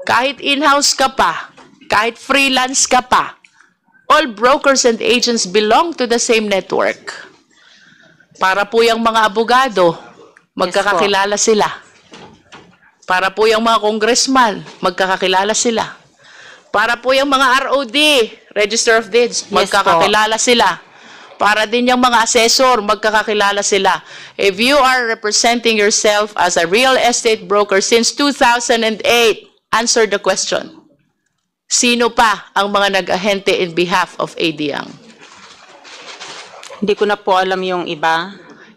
kahit in-house ka pa, kahit freelance ka pa, all brokers and agents belong to the same network. Para po yung mga abogado, magkakakilala sila. Para po yung mga congressman, magkakakilala sila. Para po yung mga ROD, Register of Deeds, magkakakilala sila. Para din yung mga assessor, magkakakilala sila. If you are representing yourself as a real estate broker since 2008, answer the question. Sino pa ang mga nag-ahente in behalf of AD Young? Hindi ko na po alam yung iba.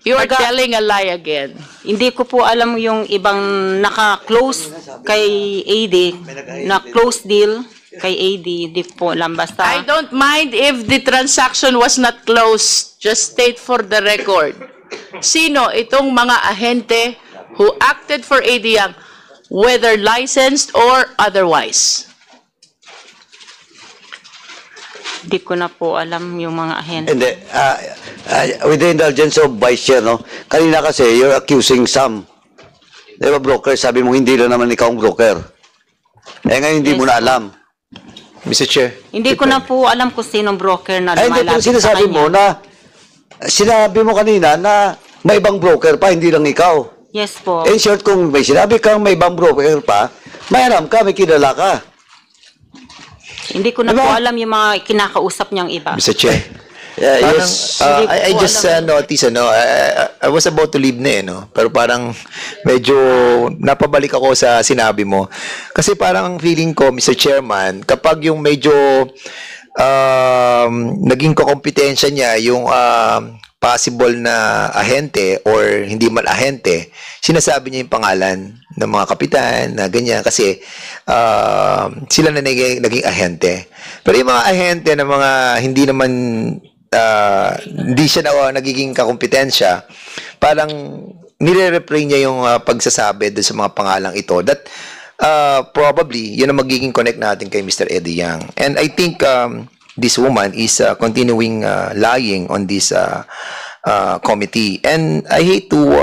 You are telling a lie again. Hindi ko po alam yung ibang naka-close kay AD, na close deal kay AD, di po lang basta. I don't mind if the transaction was not closed. Just state for the record. Sino itong mga ahente who acted for AD Young, whether licensed or otherwise? Di ko na po alam yung mga ahente. Hindi. With the indulgence of Vice Chair, no? Kanina kasi, you're accusing some. Di ba, broker? Sabi mo, hindi lang naman ikaw ang broker. Eh, ngayon hindi mo na alam. Mr. Chair. Hindi ko na po alam kung sinong broker na Ay, hindi, pero lumalapit sa sinasabi kanya. mo na, sinabi mo kanina na may ibang broker pa, hindi lang ikaw. Yes po. In short, kung may sinabi kang may ibang broker pa, may alam ka, may kilala ka. Hindi ko na Diba? po alam yung mga kinakausap niyang iba. Mr. Chair. Parang, yes. Hindi ko I po just alam. noticed, I was about to leave na no? Pero parang medyo napabalik ako sa sinabi mo. Kasi parang feeling ko, Mr. Chairman, kapag yung medyo naging kakompetensya niya, yung possible na ahente or hindi man ahente, sinasabi niya yung pangalan ng mga kapitan na ganyan kasi sila na naging ahente. Pero yung mga ahente na mga hindi naman hindi siya na nagiging kakompetensya, parang nire-replay niya yung pagsasabi doon sa mga pangalang ito that probably yun ang magiging connect natin kay Mr. Eddie Yang. And I think this woman is continuing lying on this committee. And I hate to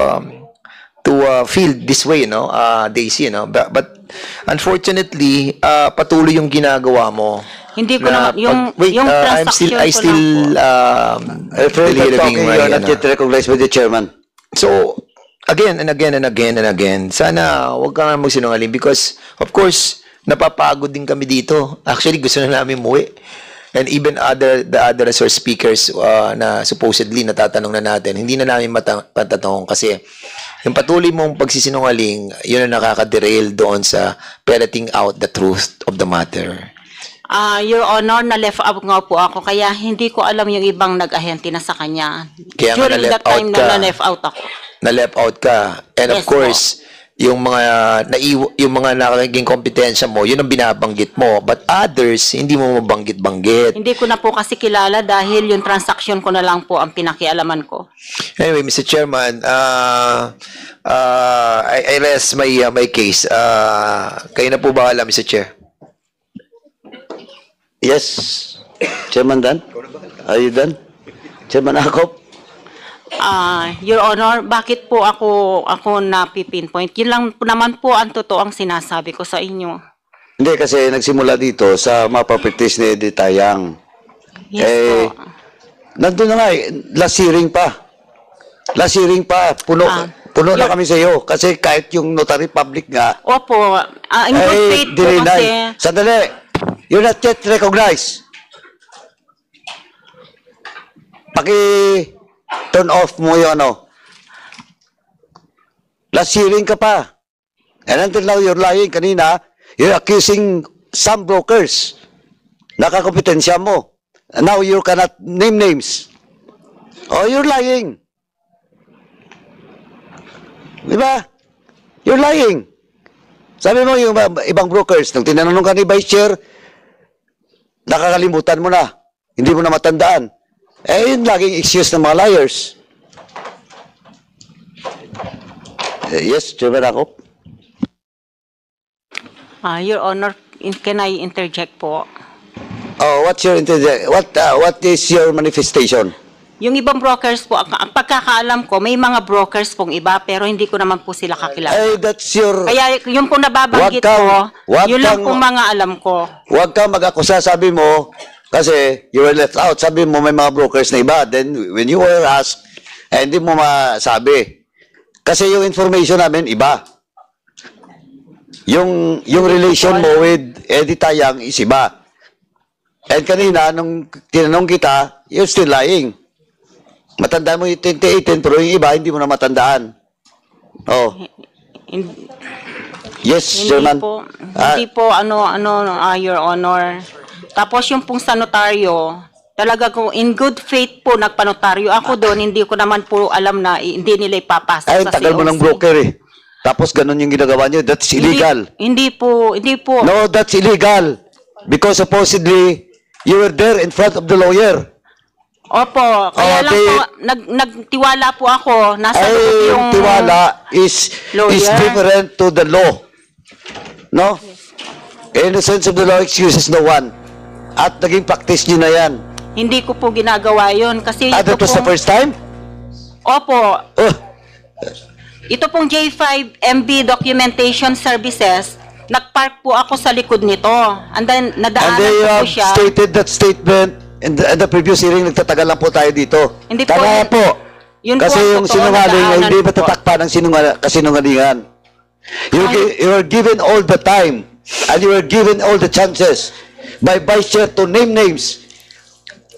feel this way, Daisy, but unfortunately, patuloy yung ginagawa mo. Hindi ko naman, yung I'm still, transaction ko lang po. If you're delivering talking, my, you're not yet recognized by the chairman. So, again and again and again and again, sana huwag ka nga magsinungaling because, of course, napapagod din kami dito. Actually, gusto na namin muwi. And even the other resource speakers na supposedly natatanong na natin, hindi na namin matatanong kasi yung patuloy mong pagsisinungaling, yun ang nakaka-derail doon sa ferreting out the truth of the matter. Your Honor, na-left out nga po ako, kaya hindi ko alam yung ibang nag-ahente na sa kanya. Kaya nga During na-left that time out ka. na na-left out ako. Na-left out ka. And of Yes, course, yung mga naging kompetensya mo, yun ang binabanggit mo. But others, hindi mo mabanggit-banggit. Hindi ko na po kasi kilala dahil yung transaction ko na lang po ang pinakialaman ko. Anyway, Mr. Chairman, I rest my case. Kayo na po bahala, Mr. Chair. Yes. Chairman Dan? Are you done? Chairman Akop? Your Honor, bakit po ako napipinpoint? Yun lang po naman po ang totoong sinasabi ko sa inyo. Hindi, kasi nagsimula dito sa mga properties ni Eddie Tayang. Yes po. Nandun na nga last hearing pa. Last hearing pa, puno na kami sa iyo. Kasi kahit yung notary public nga, Opo, in good faith po dininay. kasi. Sandali, you're not yet recognized. Turn off mo yung last hearing ka pa. And until now, you're lying. Kanina, you're accusing some brokers. Nakakompetensya mo. And now you cannot name names. Oh, you're lying. Diba? You're lying. Sabi mo yung ibang brokers, nung tinanong ka ni Vice Chair, nakakalimutan mo na. Hindi mo na matandaan. Yun laging excuse ng mga liars. Yes, Chairman Akop. Your Honor, can I interject po? Oh, what is your manifestation? Yung ibang brokers po, ang pagkakaalam ko, may mga brokers pong iba, pero hindi ko naman po sila kakilala. That's your... Kaya yung pong nababanggit ko, yun lang pong mga alam ko. Huwag kang mag-akusa, sabi mo, kasi you were left out. Sabi mo may mga brokers na iba. Then, when you were asked, hindi mo masabi. Kasi yung information namin, iba. Yung relation mo with Eddie Tayang is iba. And kanina, nung tinanong kita, you're still lying. Matandaan mo yung 2018, pero yung iba, hindi mo na matandaan. Oh. Yes, Chairman. Hindi po, Your Honor. Tapos yung pong sa notaryo, talaga ko, in good faith po, nagpanotaryo ako doon, hindi ko naman po alam na hindi nila ipapasa sa COC. Tagal mo ng broker eh. Tapos ganun yung ginagawa nyo. That's illegal. Hindi po. No, that's illegal. Because supposedly, you were there in front of the lawyer. Opo. Kaya lang po, nagtiwala po ako. Nasa loob yung tiwala is different to the law. No? In the sense of the law, excuses no one. At naging practice nyo na yan. Hindi ko po ginagawa yun. Kasi ito That was the first time? Opo. Ito pong J5 MB Documentation Services, nagpark po ako sa likod nito. And then, nadaanan ko po siya. Stated that statement in the previous hearing, nagtatagal lang po tayo dito. Hindi po. Tama po. Yun Kasi po, yung totoo, sinungaling ay hindi nadaanan po. matatakpan ng kasinungalingan. You are given all the time and you are given all the chances by Vice Chair to name names.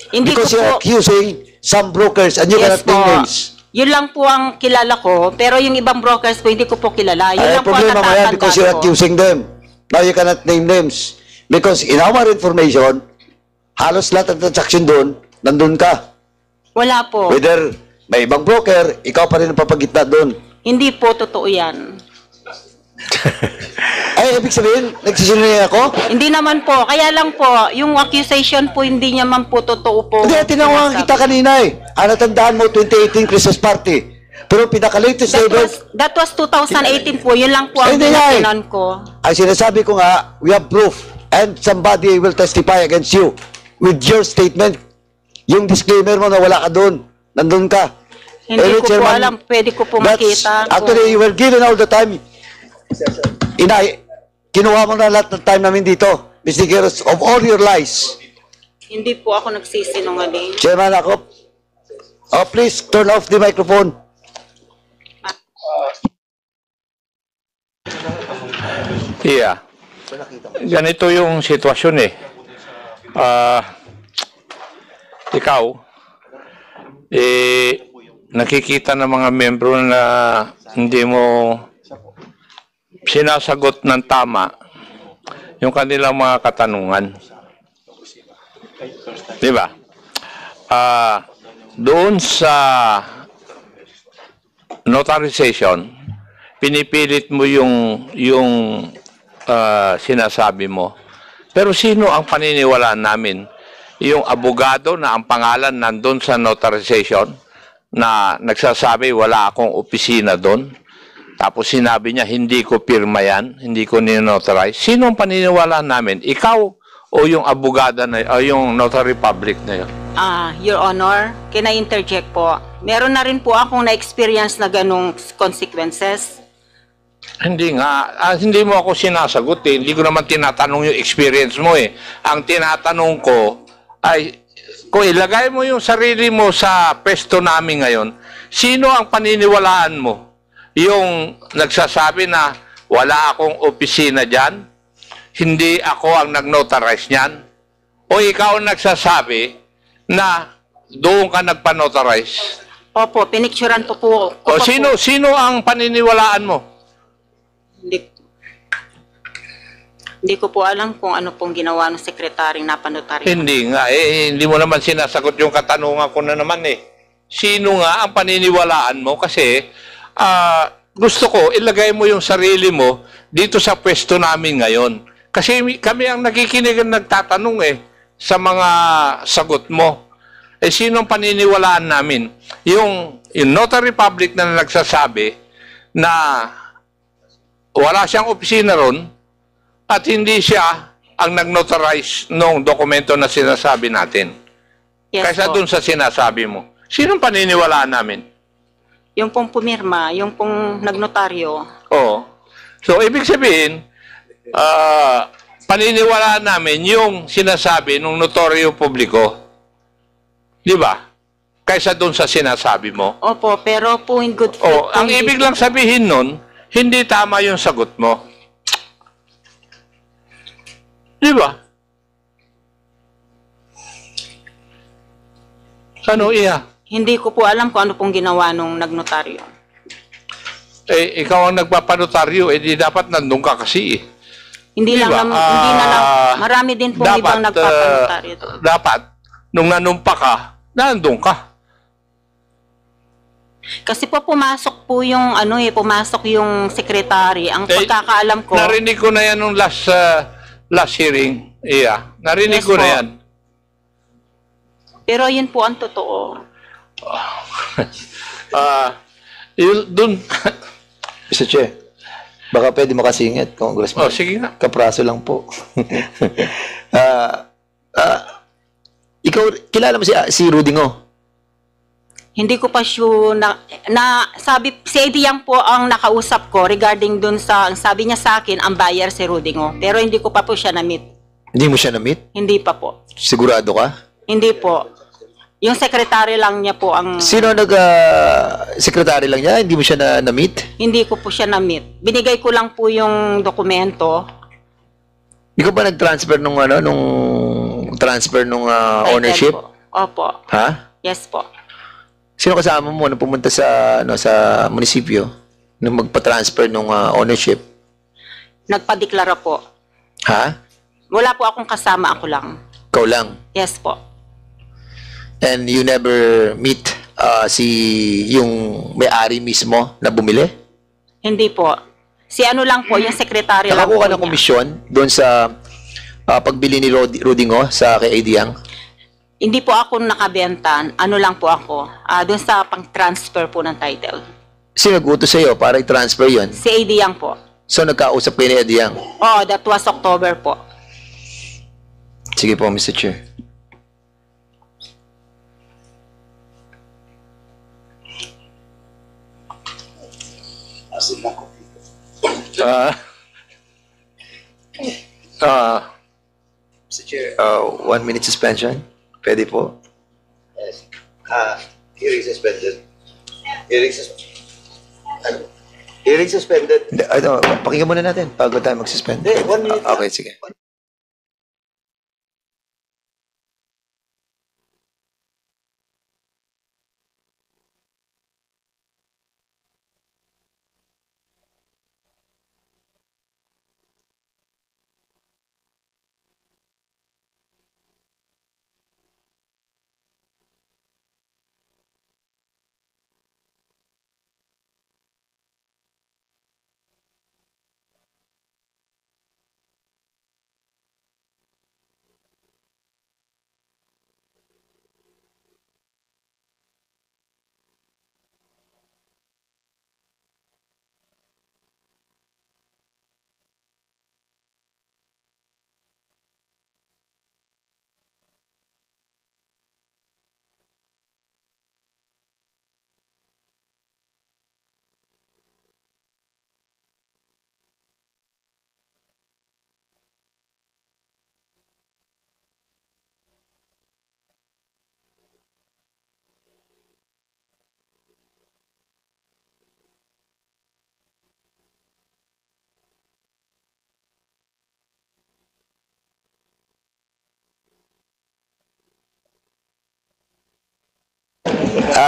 Hindi because ko you're po- accusing some brokers and you Yes cannot name po. names. Yun lang po ang kilala ko, pero yung ibang brokers po, hindi ko po kilala. Yun Ay, lang po ang problema mo yan because you're natatandaan ko. accusing them. Now you cannot name names. Because in our information, halos lahat ng transaction doon, nandun ka. Wala po. Whether may ibang broker, ikaw pa rin ang papagitna doon. Hindi po totoo yan. Ay, ibig sabihin, nagsisinungaling ako? Hindi naman po. Kaya lang po, yung accusation po, hindi naman po totoo po. Hindi, tinawagan kita kanina eh. Natandaan mo, 2018 Christmas party. Pero pinaka-latest na event, That was 2018 po. Yun lang po ang Hindi nga eh. pinatinan ko. ay sinasabi ko nga, we have proof and somebody will testify against you with your statement. Yung disclaimer mo na wala ka doon, nandun ka. Hindi Eh, ko po Chairman, alam. Pwede ko po that's- makita. Actually, you were given all the time. Kinuha mo na lahat ng time namin dito. Mr. Geros, of all your lies. Hindi po ako nagsisinungaling. Chairman ako, please turn off the microphone. Yeah. Ganito yung sitwasyon eh. Ikaw, nakikita ng mga membro na hindi mo sinasagot ng tama yung kanilang mga katanungan. Di ba? Doon sa notarization, pinipilit mo yung sinasabi mo. Pero sino ang paniniwalaan namin? Yung abogado na ang pangalan nandun sa notarization na nagsasabi wala akong opisina doon. Tapos sinabi niya hindi ko pirma yan, hindi ko ninotarize. Sino ang paniniwalaan namin? Ikaw o yung abogada na o yung notary public na yun? Your Honor, can I interject po? Meron na rin po akong na-experience na ganong consequences. Hindi nga, hindi mo ako sinasagot eh. Hindi ko naman tinatanong yung experience mo eh. Ang tinatanong ko ay, kung ilagay mo yung sarili mo sa pwesto namin ngayon, sino ang paniniwalaan mo? Yung nagsasabi na wala akong opisina dyan, hindi ako ang nag-notarize niyan, o ikaw ang nagsasabi na doon ka nagpa-notarize? Opo, pinicturan po po. O sino ang paniniwalaan mo? Hindi ko po alam kung ano pong ginawa ng sekretaryong napanotaryo. Hindi nga, hindi mo naman sinasagot yung katanungan ko na naman eh. Sino nga ang paniniwalaan mo? Kasi gusto ko, ilagay mo yung sarili mo dito sa pwesto namin ngayon. Kasi kami ang nakikinig at nagtatanong eh sa mga sagot mo. Eh sino ang paniniwalaan namin? Yung notary public na nagsasabi na wala siyang opisina ron at hindi siya ang nag-notarize ng dokumento na sinasabi natin. Yes Kaysa po. dun sa sinasabi mo. Sinong paniniwalaan namin? Yung pong pumirma, yung pong nagnotaryo. Oo. So, ibig sabihin, paniniwalaan namin yung sinasabi ng notaryo publiko. Di ba? Kaysa dun sa sinasabi mo. Opo, pero po in good faith. Oh, ang ibig lang sabihin nun, hindi tama yung sagot mo. Di ba? Ano, Iya? Hindi ko po alam kung ano pong ginawa nung nagnotaryo. Eh, ikaw ang nagpapanotaryo, eh di dapat nandun ka kasi eh. Hindi Di lang, ba? hindi na lang, marami din pong ibang nagpapanotaryo. Dapat, nung nanumpa ka, nandun ka. Kasi po pumasok po yung pumasok yung secretary. Ang pagkakaalam ko, Narinig ko na yan nung last hearing. Iya, narinig Yes ko na po. yan. pero yun po ang totoo. Dun, Mr. Chair, baka pwede makasingit, Congressman. sige nga. Kapraso lang po. Ikaw, kilala mo si Rudy Ngo? Hindi ko pa sure sabi, si Eddie Yang po ang nakausap ko regarding dun sa, ang sabi niya sa akin, ang buyer si Rudingo. Pero hindi ko pa po siya na-meet. Hindi mo siya na-meet? Hindi pa po. Sigurado ka? Hindi po. Yung secretary lang niya po ang, Sino secretary lang niya? Hindi mo siya na-meet? hindi ko po siya na-meet. Binigay ko lang po yung dokumento. Ikaw ba nag-transfer nung transfer nung ownership? po. Opo. Ha? Yes po. Sino kasama mo nung pumunta sa sa munisipyo nung magpa-transfer ng ownership? Nagpadeklara po. Ha? Wala po akong kasama, ako lang. Ikaw lang. Yes po. And you never meet yung may-ari mismo na bumili? Hindi po. Si ano lang po, yung sekretary lang po Nakakuha ng niya. komisyon doon sa pagbili ni Rudy Ngo sa kay Eddie Yang? Hindi po ako nakabenta. Ano lang po ako. Doon sa pang-transfer po ng title. Sino nag-utos sa'yo para i-transfer yon? Si AD Yang po. So nagkausap kayo ni Eddie Yang? Oh, that was October po. Sige po, Mr. Chair. Mr. Chair, 1 minute suspension. Pwede po. Yes. Hearing suspended. Hearing suspended. Hearing suspended. Pakinggan muna natin bago tayo mag-suspend. Hindi, 1 minute. Okay, sige.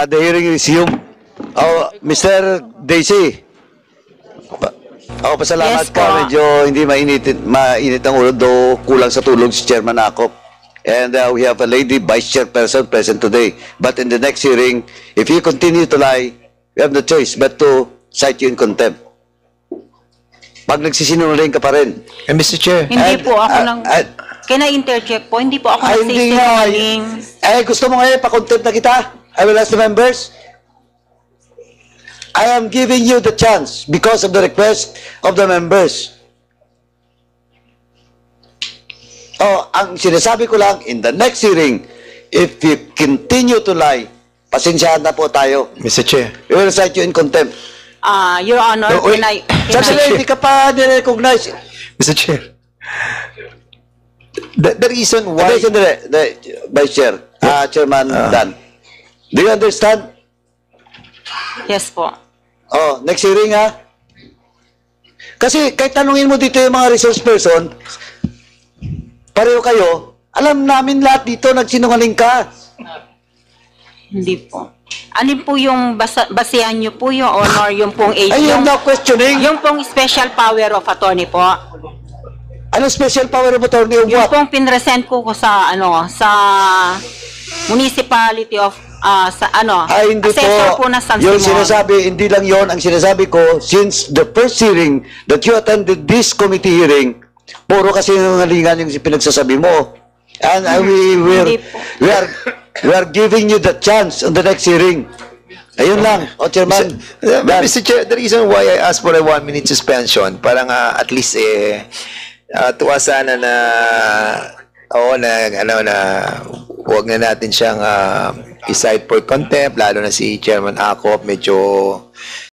The hearing resumed. Mr. Daisy. Pasalamat Yes, ka. po. Medyo hindi mainit ang ulo, do kulang sa tulog si Chairman Akop. And we have a lady vice chairperson present today. But in the next hearing, if you continue to lie, we have no choice but to cite you in contempt. Pag nagsisinungaling ka pa rin. And Mr. Chair, Hindi And, po ako uh, nang... uh, Can I interject po? Hindi po ako Ay, hindi nga. nagsisinungaling. Gusto mo ngayon, pa-contempt na kita? I will ask the members. I am giving you the chance because of the request of the members. Ang sinasabi ko lang, in the next hearing, if you continue to lie, pasensyahan na po tayo. Mr. Chair. We will cite you in contempt. Your Honor, can I... Sandali, hindi ka pa nire-recognize. Mr. Chair. The reason why... Sandali, Vice Chair, Chairman Dan. Do you understand? Yes po. Next hearing ha. Kasi kahit tanungin mo dito yung mga resource person, pareho kayo, alam namin lahat dito nagsinungaling ka. Hindi po. Ano po yung basehan nyo po yung Honor, yung pong age, Ay, you're not questioning. yung pong special power of attorney po. Ano special power of attorney of Yung what? pong pinresent ko sa sa municipality of Hindi assessor po. po na San Yung Simon. sinasabi, hindi lang yon. Ang sinasabi ko, since the first hearing that you attended this committee hearing, puro kasi nangalingan yung pinagsasabi mo. And Hindi po. we are giving you the chance on the next hearing. Ayun lang. Chairman. Mr. Chair, the reason why I asked for a 1 minute suspension, parang at least tuwa sana na huwag na natin siyang i-cite for contempt, lalo na si Chairman Akop, medyo